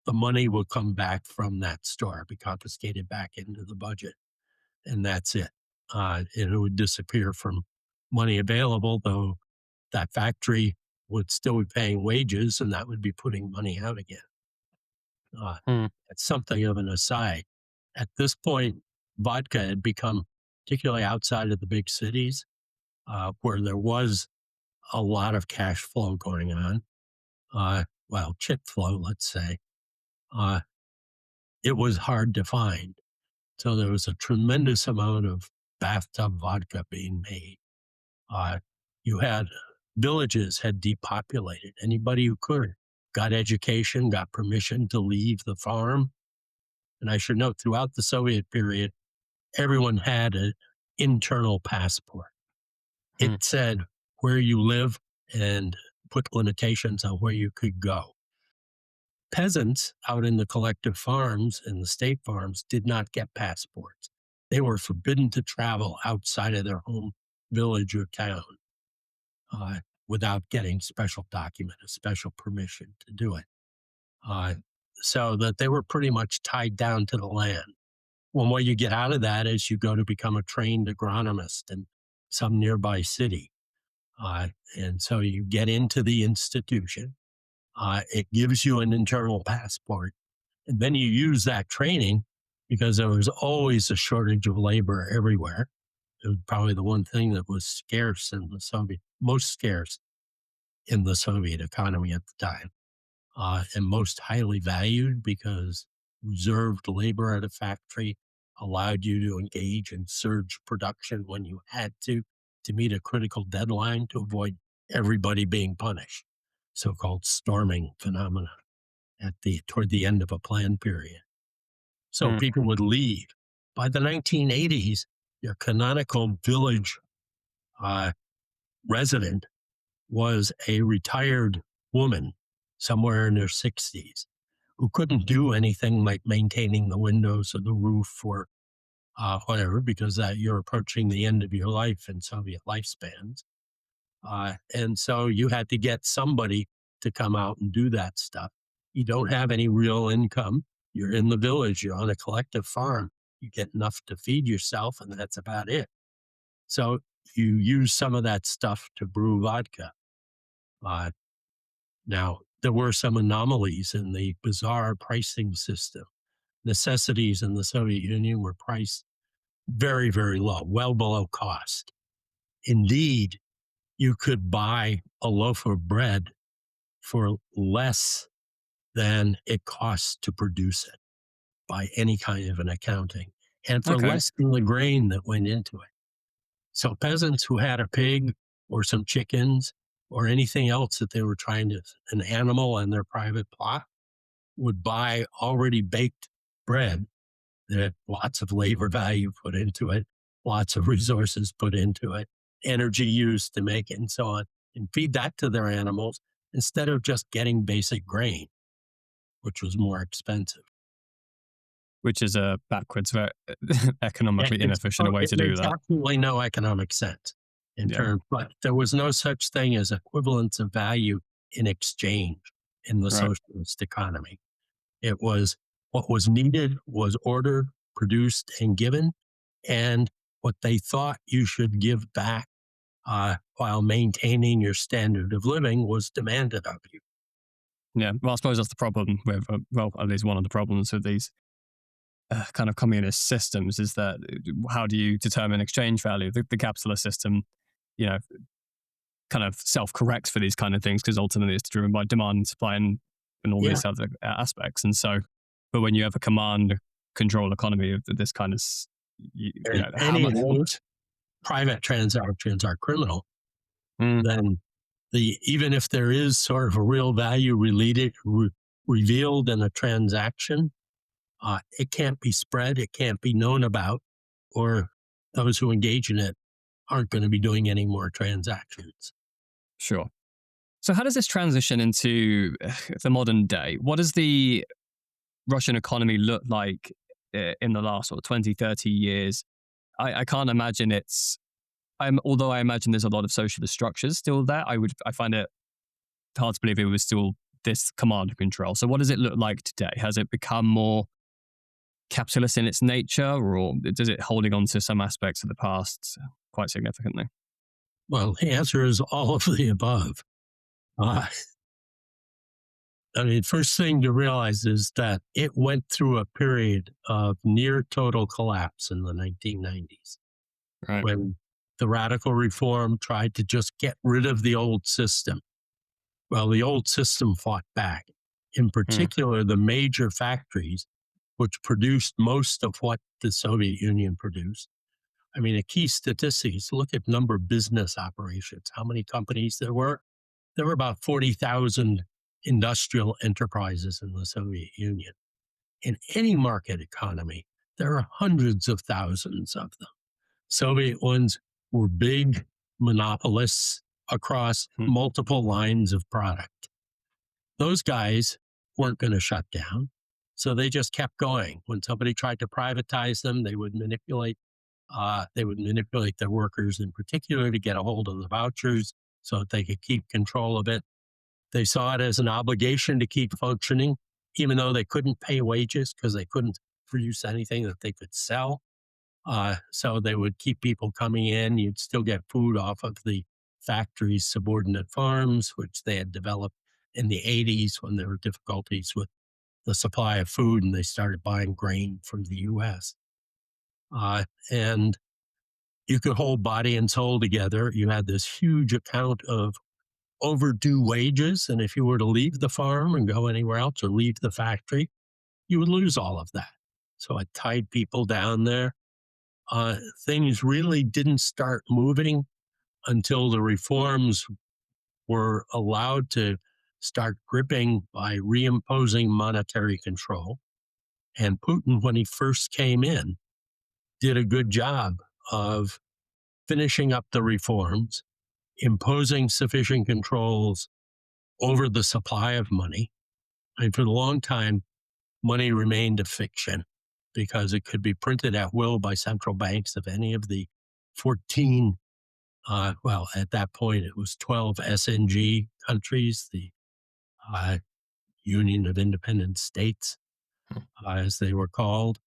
the money will come back from that store, be confiscated back into the budget, and that's it. And it would disappear from money available, though that factory would still be paying wages and that would be putting money out again. Uh, Hmm. it's something of an aside. At this point, vodka had become, particularly outside of the big cities, where there was a lot of cash flow going on, chip flow, let's say, uh, it was hard to find. So there was a tremendous amount of bathtub vodka being made. Uh, you had villages had depopulated. Anybody who could got education, got permission to leave the farm. And I should note throughout the Soviet period, everyone had an internal passport. Hmm. It said where you live and put limitations on where you could go. Peasants out in the collective farms and the state farms did not get passports. They were forbidden to travel outside of their home village or town uh, without getting special document, a special permission to do it. Uh, so that they were pretty much tied down to the land. Well, what you get out of that is you go to become a trained agronomist in some nearby city. And so you get into the institution. It gives you an internal passport. And then you use that training because there was always a shortage of labor everywhere. It was probably the one thing that was scarce in the Soviet, most scarce in the Soviet economy at the time, and most highly valued because reserved labor at a factory allowed you to engage in surge production when you had to meet a critical deadline to avoid everybody being punished. So-called storming phenomena toward the end of a planned period. So Hmm. people would leave. By the 1980s, your canonical village uh, resident was a retired woman somewhere in her 60s who couldn't do anything like maintaining the windows or the roof or whatever, because you're approaching the end of your life in Soviet lifespans. And so you had to get somebody to come out and do that stuff. You don't have any real income. You're in the village, you're on a collective farm. You get enough to feed yourself, and that's about it. So you use some of that stuff to brew vodka. Uh, Now, there were some anomalies in the bizarre pricing system. Necessities in the Soviet Union were priced very, very low, well below cost. Indeed, you could buy a loaf of bread for less than it costs to produce it by any kind of an accounting, and for Okay. less than the grain that went into it. So peasants who had a pig or some chickens or anything else that they were trying to, an animal in their private plot, would buy already baked bread that had lots of labor value put into it, lots of resources put into it, energy used to make it, and so on, and feed that to their animals instead of just getting basic grain, which was more expensive. Which is a backwards, economically inefficient way It to do makes that. absolutely no economic sense in Yeah. terms, but there was no such thing as equivalence of value in exchange in the Right. socialist economy. It was what was needed was ordered, produced, and given, and what they thought you should give back while maintaining your standard of living was demanded of you. Yeah. Well, I suppose that's the problem with, well, at least one of the problems with these kind of communist systems is that how do you determine exchange value? The capitalist system, you know, kind of self-corrects for these kind of things because ultimately it's driven by demand and supply and all Yeah, these other aspects. And so, but when you have a command control economy of this kind of, and how any of much? those private transactions are criminal. Mm, Then even if there is sort of a real value revealed in a transaction, it can't be spread, it can't be known about, or those who engage in it aren't going to be doing any more transactions. sure. So how does this transition into the modern day? What does the Russian economy look like in the last sort of 20, 30 years? I can't imagine although I imagine there's a lot of socialist structures still there, I find it hard to believe it was still this command and control. So what does it look like today? Has it become more capitalist in its nature, or does it holding on to some aspects of the past quite significantly? Well, the answer is all of the above. Uh, I mean, first thing to realize is that it went through a period of near total collapse in the 1990s Right. when the radical reform tried to just get rid of the old system. Well, the old system fought back. In Mm, particular, the major factories which produced most of what the Soviet Union produced. I mean, a key statistic is look at number of business operations, how many companies there were. There were about 40,000 industrial enterprises in the Soviet Union. In any market economy, there are hundreds of thousands of them. Soviet ones were big monopolists across Hmm. multiple lines of product. Those guys weren't going to shut down. So they just kept going. When somebody tried to privatize them, they would manipulate their workers in particular to get a hold of the vouchers so that they could keep control of it. They saw it as an obligation to keep functioning, even though they couldn't pay wages because they couldn't produce anything that they could sell. So they would keep people coming in. You'd still get food off of the factories' subordinate farms, which they had developed in the 80s when there were difficulties with the supply of food and they started buying grain from the US. And you could hold body and soul together. You had this huge account of overdue wages. And if you were to leave the farm and go anywhere else or leave the factory, you would lose all of that. So it tied people down there. Things really didn't start moving until the reforms were allowed to start gripping by reimposing monetary control. And Putin, when he first came in, did a good job of finishing up the reforms, imposing sufficient controls over the supply of money. And for a long time, money remained a fiction because it could be printed at will by central banks of any of the 14, well, at that point, it was 12 SNG countries, the uh, Union of Independent States, as they were called.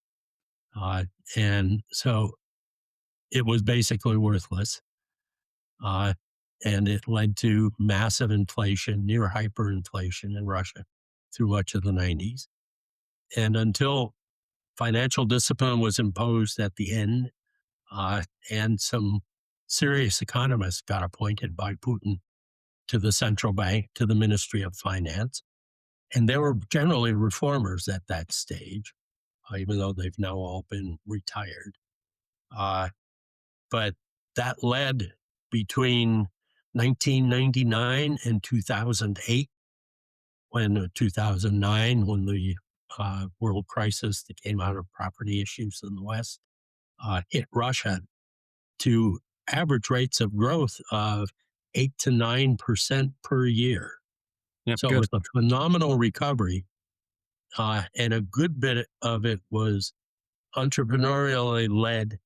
And so it was basically worthless. Uh, and it led to massive inflation, near hyperinflation in Russia through much of the 90s. And until financial discipline was imposed at the end, and some serious economists got appointed by Putin to the central bank, to the Ministry of Finance. And they were generally reformers at that stage, even though they've now all been retired. But that led between 1999 and 2008, when 2009, when the world crisis that came out of property issues in the West hit Russia, to average rates of growth of 8 to 9% per year. Yep, So it good. was a phenomenal recovery. And a good bit of it was entrepreneurially led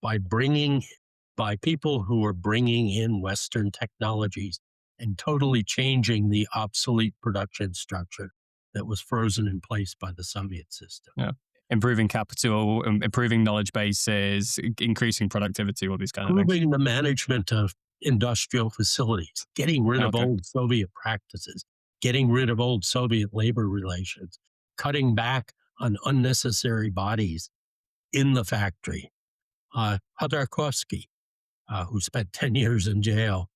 by people who were bringing in Western technologies and totally changing the obsolete production structure that was frozen in place by the Soviet system. Yeah. Improving capital, improving knowledge bases, increasing productivity, all these kind of things. Improving the management of industrial facilities, getting rid of Okay. old Soviet practices, getting rid of old Soviet labor relations, cutting back on unnecessary bodies in the factory. Khodorkovsky, who spent 10 years in jail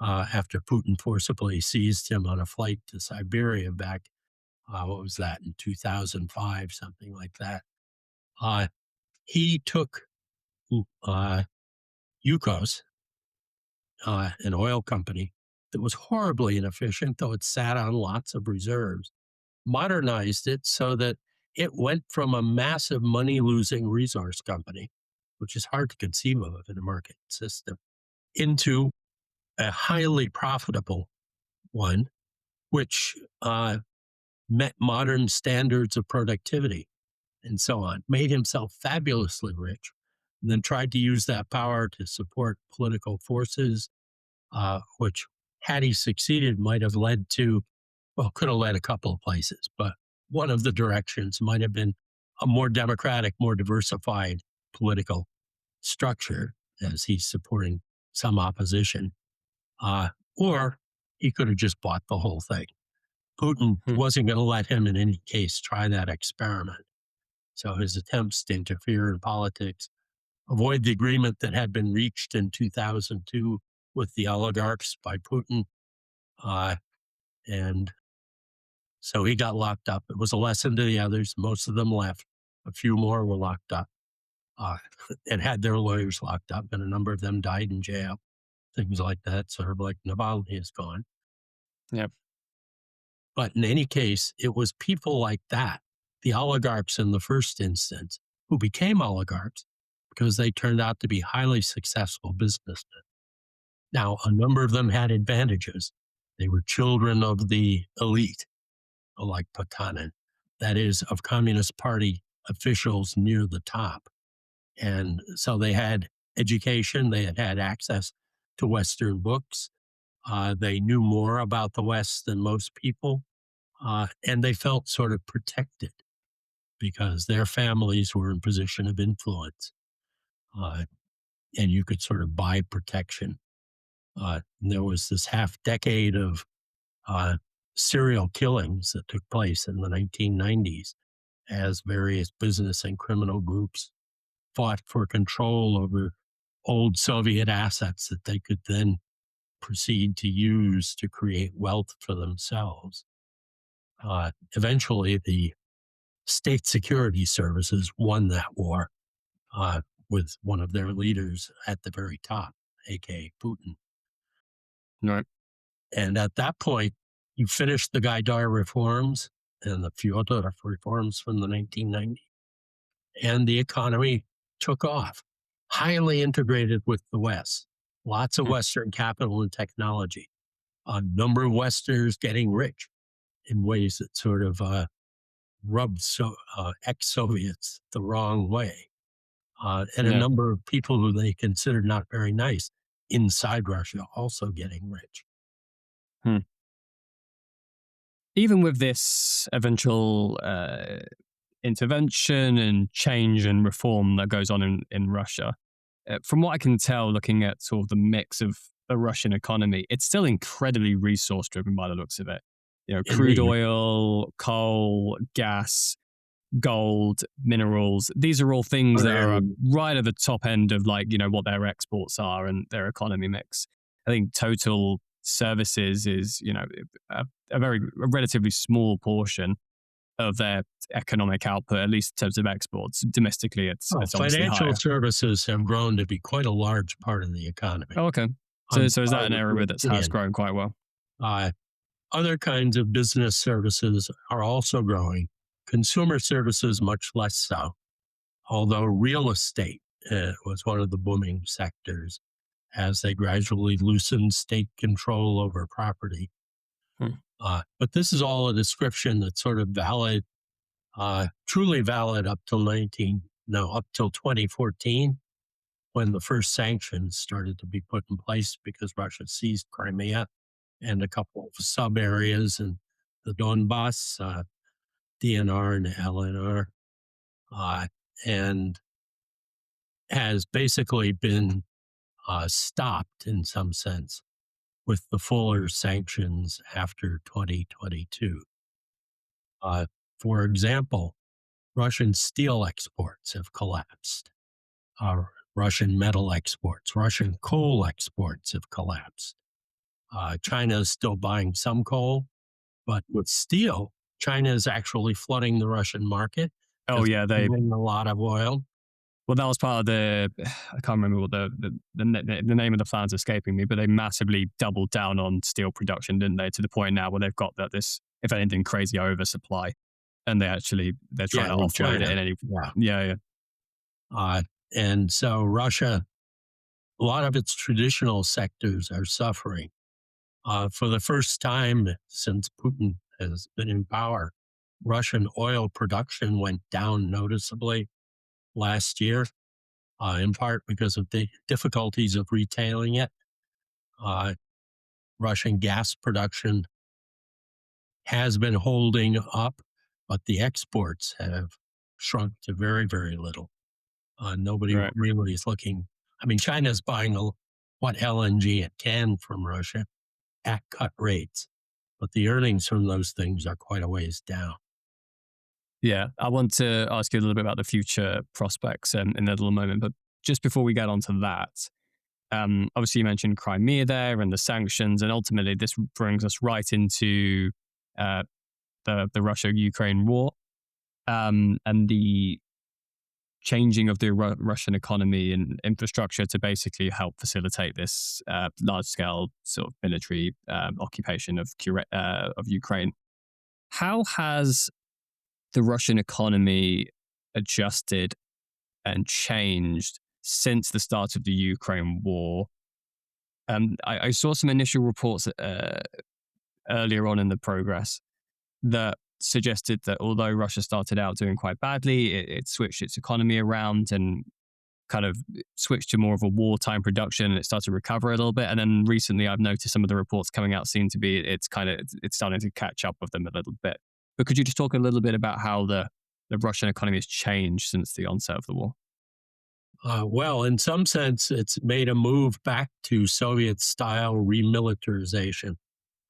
after Putin forcibly seized him on a flight to Siberia back, what was that, in 2005, something like that. He took Yukos, an oil company that was horribly inefficient, though it sat on lots of reserves, modernized it so that it went from a massive money losing resource company, which is hard to conceive of in a market system, into a highly profitable one, which met modern standards of productivity and so on, made himself fabulously rich, and then tried to use that power to support political forces, which, had he succeeded, might have led to, well, could have led a couple of places, but one of the directions might have been a more democratic, more diversified political structure, as he's supporting some opposition. Or he could have just bought the whole thing. Putin Hmm. wasn't going to let him, in any case, try that experiment. So his attempts to interfere in politics, avoid the agreement that had been reached in 2002 with the oligarchs by Putin. And so he got locked up. It was a lesson to the others. Most of them left. A few more were locked up uh, and had their lawyers locked up, and a number of them died in jail, things like that, sort of like Navalny is gone. Yep. But in any case, it was people like that, the oligarchs in the first instance, who became oligarchs because they turned out to be highly successful businessmen. Now, a number of them had advantages. They were children of the elite, like Potanin, that is, of Communist Party officials near the top. And so they had education, they had had access to Western books, they knew more about the West than most people, and they felt sort of protected because their families were in position of influence, uh, and you could sort of buy protection. There was this half decade of uh, serial killings that took place in the 1990s as various business and criminal groups fought for control over old Soviet assets that they could then proceed to use to create wealth for themselves. Eventually, the state security services won that war uh, with one of their leaders at the very top, aka Putin. Right. And at that point, you finished the Gaidar reforms and a few other reforms from the 1990s, and the economy took off, highly integrated with the West. Lots of Hmm. Western capital and technology. A number of Westerners getting rich in ways that sort of rubbed ex-Soviets the wrong way, and a Yeah. number of people who they considered not very nice inside Russia also getting rich. Hmm. Even with this eventual intervention and change and reform that goes on in Russia, from what I can tell, looking at sort of the mix of the Russian economy, it's still incredibly resource driven by the looks of it. You know, crude Indeed. oil, coal, gas, gold, minerals. These are all things that are And right at the top end of like, you know, what their exports are and their economy mix. I think total services is, you know, a relatively small portion of their economic output, at least in terms of exports. Domestically, it's obviously financial higher. services have grown to be quite a large part of the economy, Oh, okay. on So is par that an with area that has European. grown quite well? Uh, Other kinds of business services are also growing. Consumer services, much less so, although real estate was one of the booming sectors as they gradually loosened state control over property. Hmm. But this is all a description that's sort of valid, truly valid up till 2014, when the first sanctions started to be put in place because Russia seized Crimea and a couple of sub areas in the Donbass, DNR and LNR, uh, and has basically been stopped in some sense with the fuller sanctions after 2022. Uh, for example, Russian steel exports have collapsed. Russian metal exports, Russian coal exports have collapsed. China is still buying some coal, but with steel, China is actually flooding the Russian market Oh because yeah, they're getting a lot of oil. well, that was part of the. I can't remember what the name of the plan's escaping me, but they massively doubled down on steel production, didn't they? To the point now where they've got that this, if anything, crazy oversupply, and they're trying Yeah, to in offload it China. in any. Yeah. Yeah, yeah, Uh, and so Russia, a lot of its traditional sectors are suffering. For the first time since Putin has been in power, Russian oil production went down noticeably last year, in part because of the difficulties of retailing it. Uh, Russian gas production has been holding up, but the exports have shrunk to very, very little. Nobody right. really is looking. I mean, China's buying what LNG it can from Russia at cut rates, but the earnings from those things are quite a ways down. Yeah, I want to ask you a little bit about the future prospects in a little moment, but just before we get onto that, obviously you mentioned Crimea there and the sanctions, and ultimately this brings us right into uh, the Russia-Ukraine war, and the changing of the Russian economy and infrastructure to basically help facilitate this large scale sort of military occupation of Ukraine. How has the Russian economy adjusted and changed since the start of the Ukraine war? I saw some initial reports earlier on in the progress that suggested that although Russia started out doing quite badly, it switched its economy around and kind of switched to more of a wartime production, and it started to recover a little bit. And then recently, I've noticed some of the reports coming out seem to be it's starting to catch up with them a little bit. But could you just talk a little bit about how the Russian economy has changed since the onset of the war? Well, in some sense, it's made a move back to Soviet style remilitarization.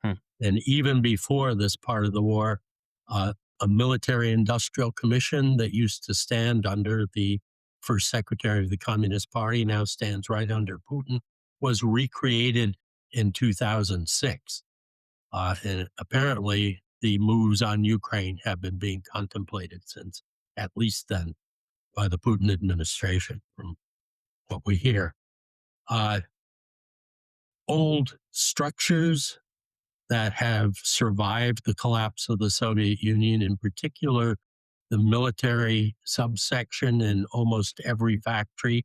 Hmm. And even before this part of the war, a military industrial commission that used to stand under the first secretary of the Communist Party, now stands right under Putin, was recreated in 2006. And apparently, the moves on Ukraine have been being contemplated since at least then by the Putin administration, from what we hear. Uh, Old structures that have survived the collapse of the Soviet Union, in particular, the military subsection in almost every factory,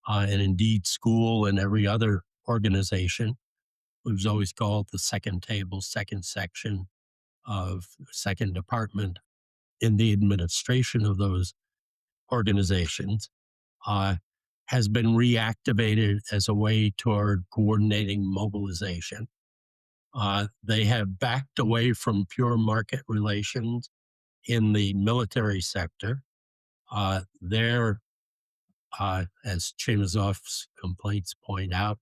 and indeed school and every other organization. It was always called the second table, second section of second department in the administration of those organizations, uh, has been reactivated as a way toward coordinating mobilization. They have backed away from pure market relations in the military sector. There, as Chemezov's complaints point out,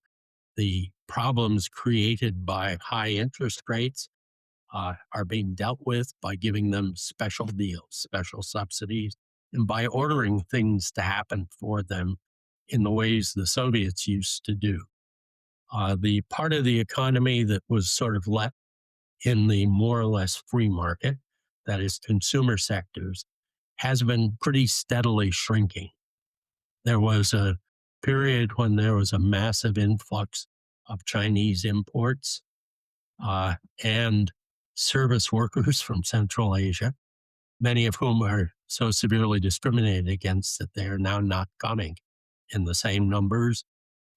the problems created by high interest rates are being dealt with by giving them special deals, special subsidies, and by ordering things to happen for them in the ways the Soviets used to do. The part of the economy that was sort of left in the more or less free market, that is, consumer sectors, has been pretty steadily shrinking. There was a period when there was a massive influx of Chinese imports and service workers from Central Asia, many of whom are so severely discriminated against that they are now not coming in the same numbers.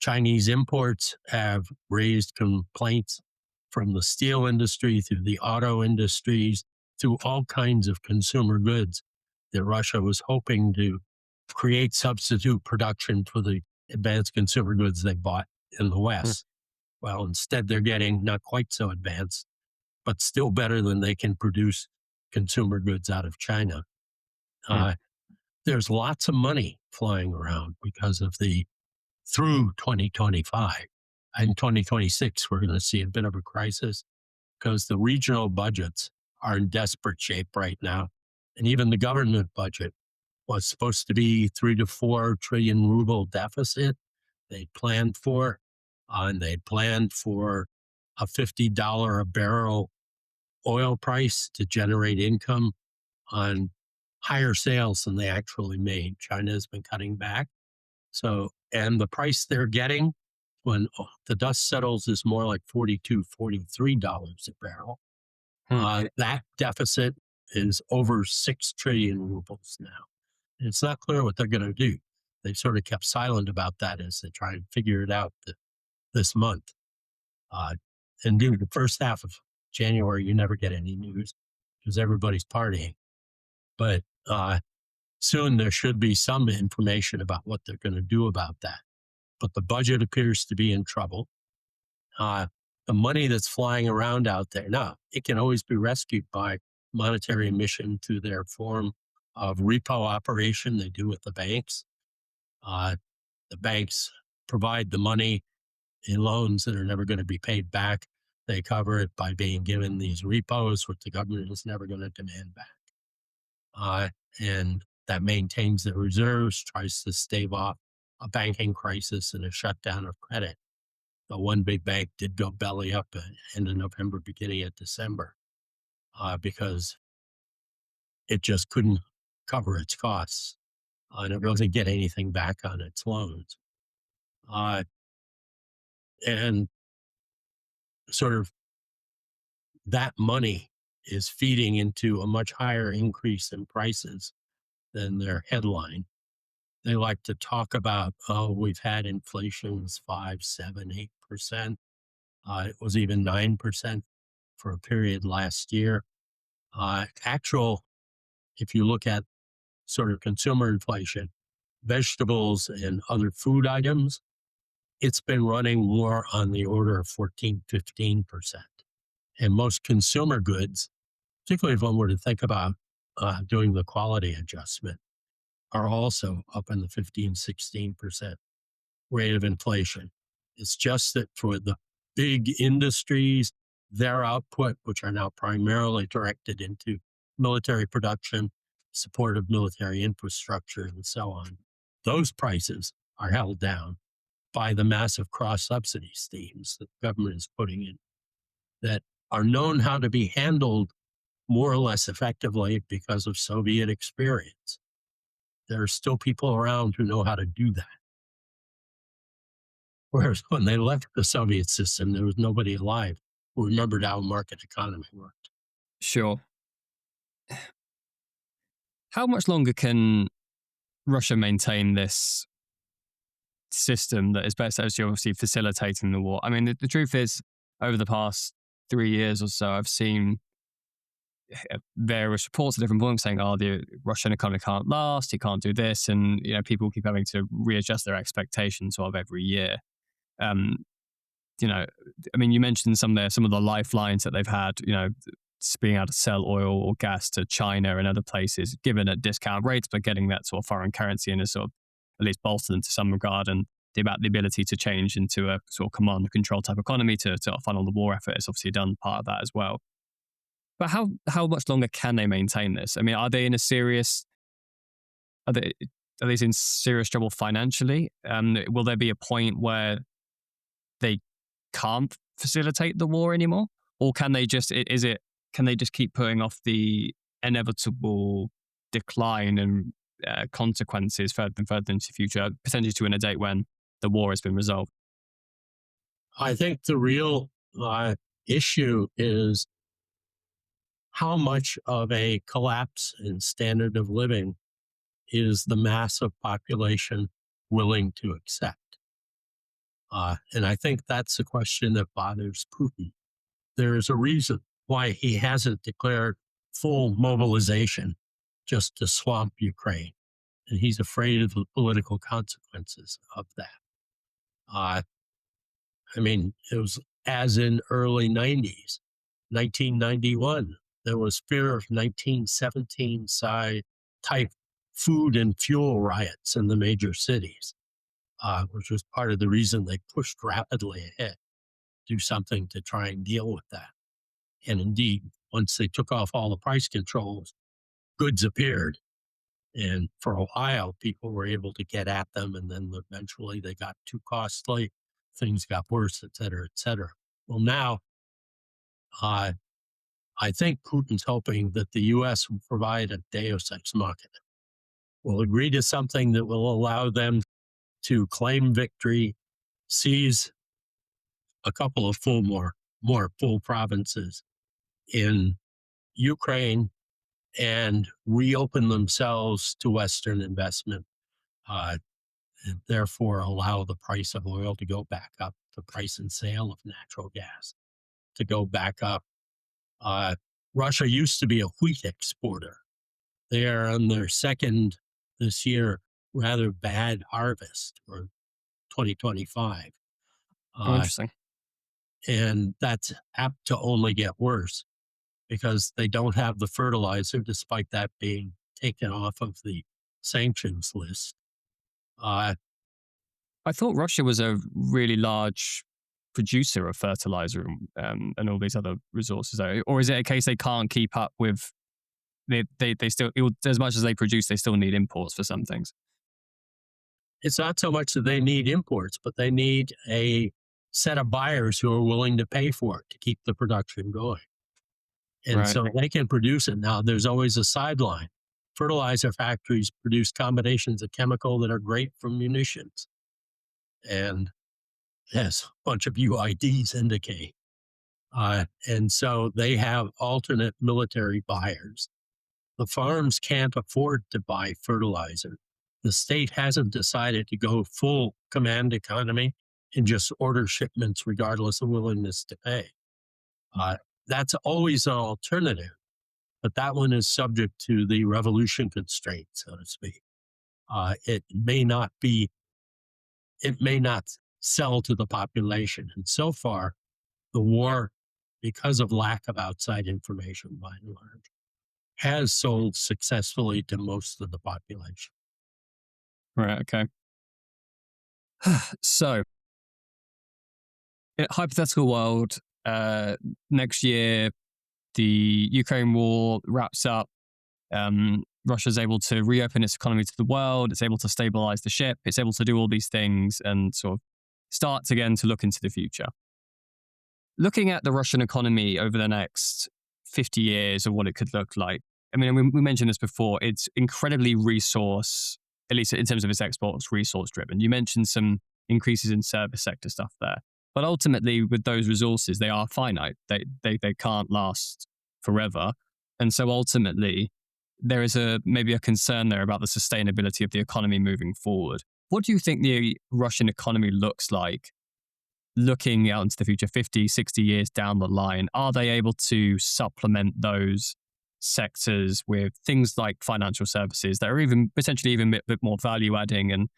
Chinese imports have raised complaints from the steel industry through the auto industries, through all kinds of consumer goods that Russia was hoping to create substitute production for the advanced consumer goods they bought in the Hmm. West. Well, instead, they're getting not quite so advanced, but still better than they can produce consumer goods out of China. Hmm. Uh, there's lots of money flying around because of the through 2025. In 2026, we're going to see a bit of a crisis because the regional budgets are in desperate shape right now. And even the government budget was supposed to be 3 to 4 trillion ruble deficit. They planned for, and they planned for a $50 a barrel oil price to generate income on higher sales than they actually made. China has been cutting back. So, and the price they're getting when the dust settles is more like $42, $43 a barrel. Hmm. That deficit is over 6 trillion rubles now. And it's not clear what they're going to do. They've sort of kept silent about that as they try and figure it out this month. Uh, and dude, the first half of January, you never get any news because everybody's partying. But soon there should be some information about what they're going to do about that. But the budget appears to be in trouble. Uh, the money that's flying around out there now, it can always be rescued by monetary emission through their form of repo operation they do with the banks. Uh, the banks provide the money in loans that are never going to be paid back. They cover it by being given these repos, which the government is never going to demand back. And that maintains the reserves, tries to stave off a banking crisis and a shutdown of credit. The one big bank did go belly up at end of November, beginning of December, because it just couldn't cover its costs. and it doesn't get anything back on its loans. Uh, and sort of that money is feeding into a much higher increase in prices than their headline. They like to talk about, oh, we've had inflation's 5, 7, 8%. It was even 9% for a period last year. Actual, if you look at sort of consumer inflation, vegetables and other food items, it's been running more on the order of 14, 15%. And most consumer goods, particularly if one were to think about doing the quality adjustment, are also up in the 15, 16% rate of inflation. It's just that for the big industries, their output, which are now primarily directed into military production, support of military infrastructure, and so on, those prices are held down by the massive cross subsidy schemes that the government is putting in that are known how to be handled more or less effectively because of Soviet experience. There are still people around who know how to do that. Whereas when they left the Soviet system, there was nobody alive who remembered how a market economy worked. Sure. How much longer can Russia maintain this system that is best as you're obviously facilitating the war? I mean, the truth is, over the past 3 years or so, I've seen various reports at different points saying, "Oh, the Russian economy can't last. It can't do this," and people keep having to readjust their expectations of every year. Um, I mean, you mentioned some of the lifelines that they've had. Being able to sell oil or gas to China and other places, given at discount rates, but getting that sort of foreign currency in a sort of at least bolster them to some regard, and the ability to change into a sort of command and control type economy to funnel the war effort is obviously done part of that as well. But how much longer can they maintain this? I mean, are they in a serious are they are they in serious trouble financially? Will there be a point where they can't facilitate the war anymore, or can they just can they just keep putting off the inevitable decline and consequences further and further into the future, potentially to a date when the war has been resolved? I think the real issue is how much of a collapse in standard of living is the mass of population willing to accept? And I think that's the question that bothers Putin. There is a reason why he hasn't declared full mobilization just to swamp Ukraine. And he's afraid of the political consequences of that. Uh, I mean, it was as in early 90s, 1991, there was fear of 1917 type food and fuel riots in the major cities, which was part of the reason they pushed rapidly ahead, do something to try and deal with that. And indeed, once they took off all the price controls, goods appeared. And for a while, people were able to get at them. And then eventually they got too costly. Things got worse, et cetera, et cetera. Well, now uh, I think Putin's hoping that the US will provide a deus ex machina, will agree to something that will allow them to claim victory, seize a couple of more full provinces in Ukraine, and reopen themselves to Western investment, uh, and therefore allow the price of oil to go back up, the price and sale of natural gas to go back up. Uh, Russia used to be a wheat exporter. They are on their second this year rather bad harvest for 2025. Oh, Uh, interesting. and that's apt to only get worse because they don't have the fertilizer, despite that being taken off of the sanctions list. Uh, I thought Russia was a really large producer of fertilizer and all these other resources, though. Or is it a case they can't keep up with? They still, as much as they produce, they still need imports for some things. it's not so much that they need imports, but they need a set of buyers who are willing to pay for it to keep the production going. And Right. so they can produce it. Now, there's always a sideline. fertilizer factories produce combinations of chemical that are great for munitions. And yes, a bunch of UIDs indicate. And so they have alternate military buyers. The farms can't afford to buy fertilizer. The state hasn't decided to go full command economy and just order shipments regardless of willingness to pay. Uh, that's always an alternative, but that one is subject to the revolution constraint, so to speak. It may not be, it may not sell to the population. And so far, the war, because of lack of outside information by and large, has sold successfully to most of the population. Right. Okay. So, in a hypothetical world, next year, the Ukraine war wraps up. Russia's able to reopen its economy to the world. It's able to stabilize the ship. It's able to do all these things and sort of starts again to look into the future. Looking at the Russian economy over the next 50 years of what it could look like. I mean, we mentioned this before. It's incredibly resource, at least in terms of its exports, resource driven. You mentioned some increases in service sector stuff there. But ultimately, with those resources, they are finite. They can't last forever. And so ultimately, there is maybe a concern there about the sustainability of the economy moving forward. What do you think the Russian economy looks like looking out into the future, 50, 60 years down the line? Are they able to supplement those sectors with things like financial services that are even potentially even a bit more value adding and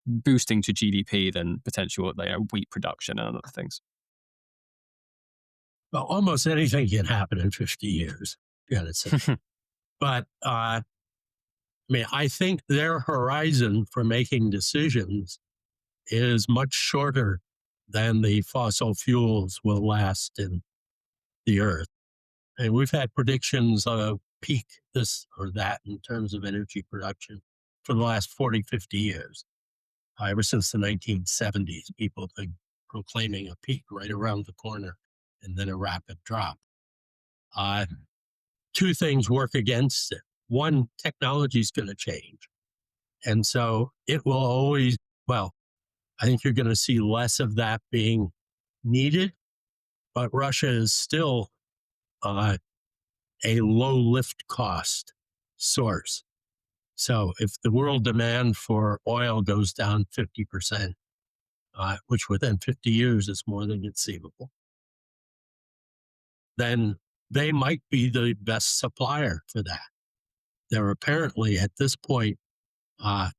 boosting to GDP than potential wheat production and other things? Well, almost anything can happen in 50 years, you gotta say. But I mean, I think their horizon for making decisions is much shorter than the fossil fuels will last in the earth. And we've had predictions of peak this or that in terms of energy production for the last 40, 50 years. Ever since the 1970s, people have been proclaiming a peak right around the corner and then a rapid drop. Uh, Two things work against it. One, technology is going to change. And so it will always, well, I think you're going to see less of that being needed, but Russia is still uh, a low lift cost source. So if the world demand for oil goes down 50%, which within 50 years is more than conceivable, then they might be the best supplier for that. They're apparently at this point uh,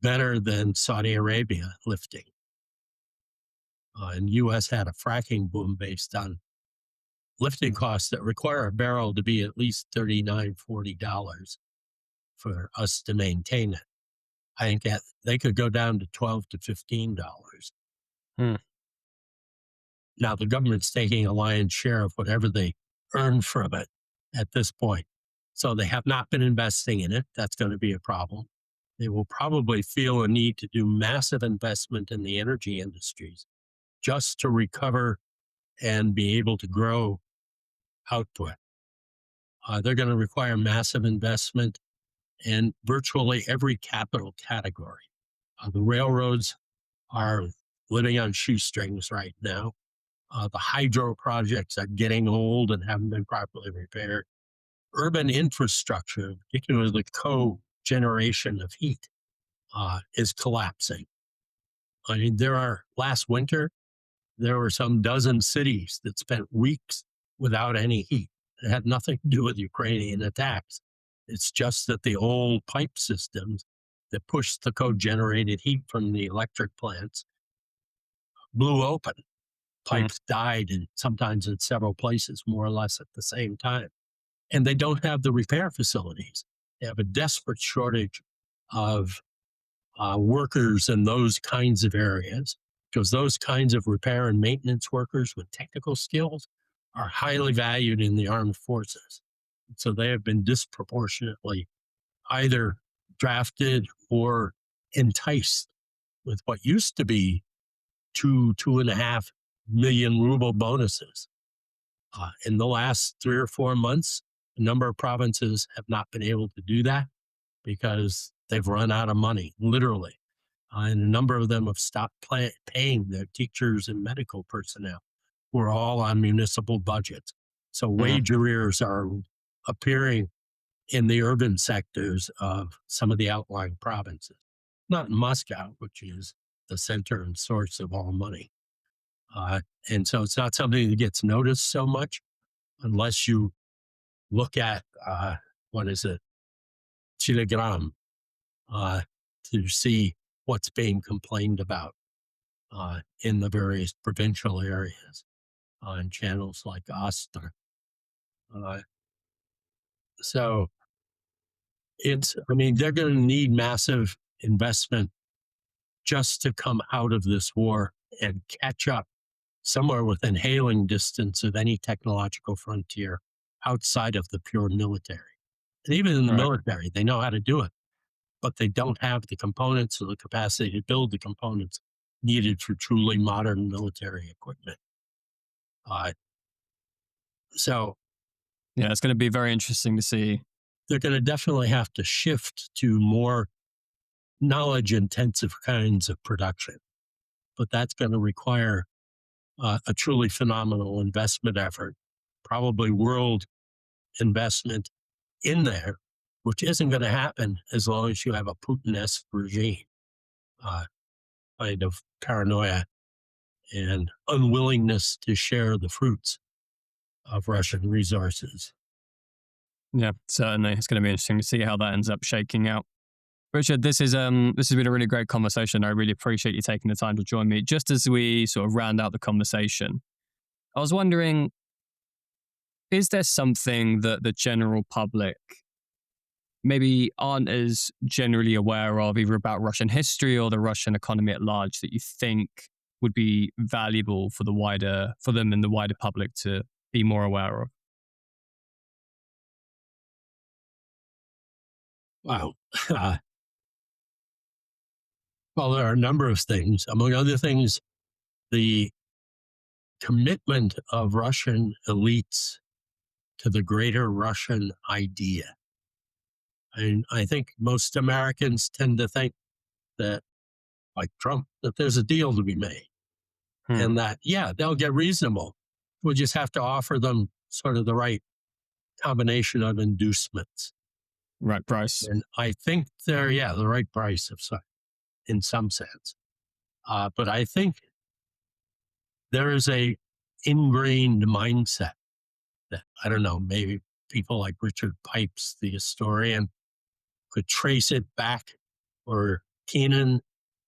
better than Saudi Arabia lifting. And U.S. had a fracking boom based on lifting costs that require a barrel to be at least $39, $40 for us to maintain it. I think they could go down to $12 to $15. Hmm. Now the government's taking a lion's share of whatever they earn from it at this point. So they have not been investing in it. That's going to be a problem. They will probably feel a need to do massive investment in the energy industries just to recover and be able to grow output. They're going to require massive investment in virtually every capital category. The railroads are living on shoestrings right now. The hydro projects are getting old and haven't been properly repaired. Urban infrastructure, particularly the co-generation of heat, is collapsing. I mean, last winter, there were some dozen cities that spent weeks without any heat. It had nothing to do with Ukrainian attacks. It's just that the old pipe systems that pushed the co-generated heat from the electric plants blew open. Hmm. Pipes died, and sometimes in several places, more or less at the same time. And they don't have the repair facilities. They have a desperate shortage of workers in those kinds of areas, because those kinds of repair and maintenance workers with technical skills are highly valued in the armed forces. So they have been disproportionately either drafted or enticed with what used to be 2.5 million ruble bonuses. In the last 3 or 4 months, A number of provinces have not been able to do that because they've run out of money, literally. And a number of them have stopped paying their teachers and medical personnel who are all on municipal budgets. So Mm, wage arrears are appearing in the urban sectors of some of the outlying provinces, not in Moscow, which is the center and source of all money. Uh, and so it's not something that gets noticed so much unless you look at what is it, Telegram, uh, to see what's being complained about in the various provincial areas on channels like Astra. Uh, so I mean, they're going to need massive investment just to come out of this war and catch up somewhere within hailing distance of any technological frontier outside of the pure military. And even in the right. military, they know how to do it, but they don't have the components or the capacity to build the components needed for truly modern military equipment. Uh, so Yeah, it's going to be very interesting to see. they're going to definitely have to shift to more knowledge intensive kinds of production, but that's going to require a truly phenomenal investment effort, probably world investment in there, which isn't going to happen as long as you have a Putin-esque regime, uh, kind of paranoia and unwillingness to share the fruits of Russian resources. Yeah, certainly. It's going to be interesting to see how that ends up shaking out. Richard, this has been a really great conversation. I really appreciate you taking the time to join me. Just as we sort of round out the conversation, I was wondering, is there something that the general public maybe aren't as generally aware of, either about Russian history or the Russian economy at large, that you think would be valuable for for them and the wider public to be more aware of? Wow. Uh, well, there are a number of things. Among other things, the commitment of Russian elites to the greater Russian idea. And I think most Americans tend to think that, like Trump, that there's a deal to be made Hmm. and that, yeah, they'll get reasonable. We'll just have to offer them sort of the right combination of inducements. Right, Bryce. And I think they're, yeah, the right price in some sense. But I think there is a ingrained mindset that, I don't know, maybe people like Richard Pipes, the historian, could trace it back, or Keenan,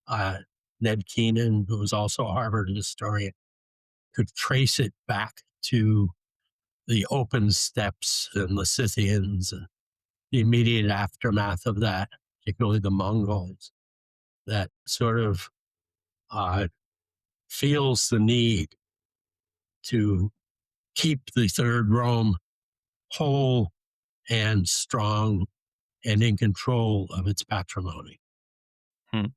uh, Ned Keenan, who was also a Harvard historian, could trace it back to the open steppes and the Scythians and the immediate aftermath of that, particularly the Mongols, that sort of uh, feels the need to keep the Third Rome whole and strong and in control of its patrimony. Hmm.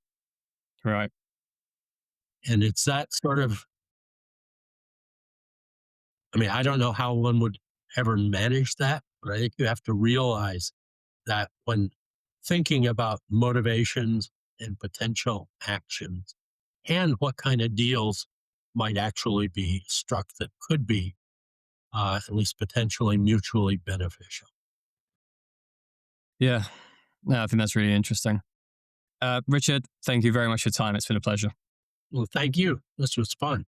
Right. And it's that sort of, I mean, I don't know how one would ever manage that, but I think you have to realize that when thinking about motivations and potential actions and what kind of deals might actually be struck that could be at least potentially mutually beneficial. Yeah. No, I think that's really interesting. Richard, thank you very much for your time. It's been a pleasure. Well, thank you. This was fun.